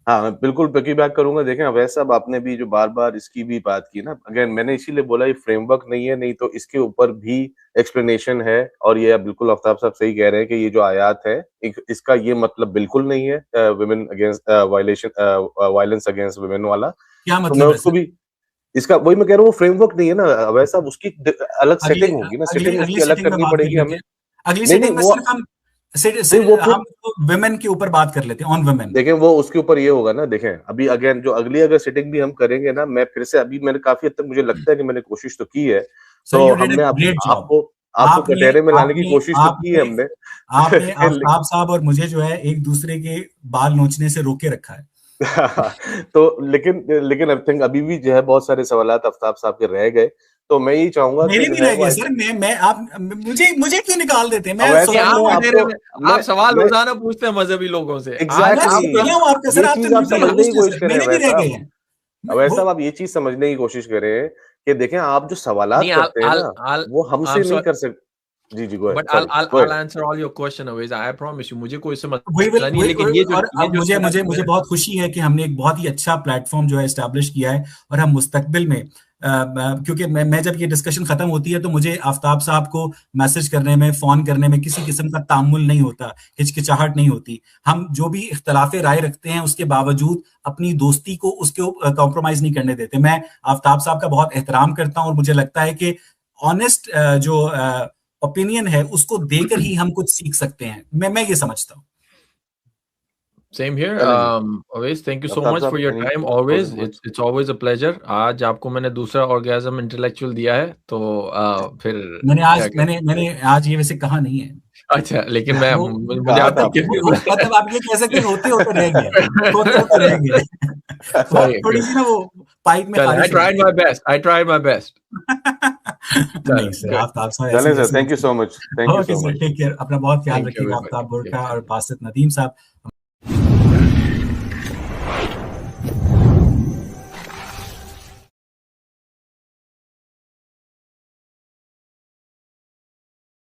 हाँ, बिल्कुल पिगीबैक करूंगा। देखें अवैस साहब, आपने भी जो बार-बार इसकी भी बात की ना, अगेन मैंने इसीलिए बोला ये फ्रेमवर्क नहीं है, नहीं तो इसके ऊपर भी एक्सप्लेनेशन है। और ये बिल्कुल आफ्ताब साहब सही कह रहे हैं कि ये जो आयात है इसका ये मतलब बिल्कुल नहीं है women against violence against women वाला। क्या मतलब? मैं उसको भी इसका वही मैं कह रहा हूँ, फ्रेमवर्क नहीं है ना वैसा, उसकी अलग सेटिंग होगी ना, सेटिंग उसकी अलग करनी पड़ेगी हमें। अगली सेटिंग में सिर्फ हम वुमेन के ऊपर बात कर लेते हैं, ऑन वुमेन। देखें वो उसके ऊपर ये होगा ना, देखें अभी अगेन जो अगली अगर सेटिंग भी हम करेंगे ना, मैं फिर से अभी मैंने काफी हद तक मुझे लगता है कि मैंने कोशिश तो की है, तो हमने आपको कटहरे में लाने की कोशिश तो की है हमने। आपने आफ्ताब साहब और मुझे जो है एक दूसरे के बाल नोचने से रोके रखा है। तो लेकिन आई थिंक अभी भी जो है बहुत सारे सवालात आफ्ताब साहब के रह गए, तो मैं यही चाहूंगा मेरे भी रह गए सर। मैं आप मुझे क्यों निकाल देते हैं? आप सवाल रोजाना पूछते हैं मजहबी लोगों से। वैसा आप ये चीज समझने की कोशिश करें कि देखें आप जो सवालात करते हैं ना, वो हमसे नहीं कर सकते। जी go ahead. But I'll answer all your question always. I promise you. मुझे कोई इससे मसला नहीं, लेकिन ये जो मुझे बहुत खुशी है कि हमने एक बहुत ही अच्छा प्लेटफॉर्म जो है एस्टैब्लिश किया है, और हम मुस्तकबिल में क्योंकि मैं जब ये डिस्कशन खत्म होती है तो मुझे आफ्ताब साहब को मैसेज करने में, फोन करने में किसी किस्म का तामुल नहीं होता, हिचकिचाहट नहीं होती। हम जो भी इख्तलाफे राय रखते हैं उसके बावजूद अपनी दोस्ती को उसके कॉम्प्रोमाइज नहीं करने देते। मैं आफ्ताब साहब का बहुत एहतराम करता हूं, और मुझे लगता है कि ऑनेस्ट जो ओपिनियन है उसको देकर ही हम कुछ सीख सकते हैं। मैं ये समझता हूँ। Same here. Always thank you so much for your time. Always it's always a pleasure. आज आपको मैंने दूसरा ऑर्गेज़म इंटेलेक्चुअल दिया है, तो फिर मैंने आज ये वैसे कहा नहीं है। अच्छा, लेकिन मैं मुझे आता है मतलब आप ये कह सकते हैं होते रह गए थोड़ी सी ना वो पाइप में। I tried my best. नहीं सर, आफ्ताब साहब चलें sir, thank you so much. Take care, अपना बहुत ख्याल रखिएगा आफ्ताब बुर्का और बासित नदीम साहब।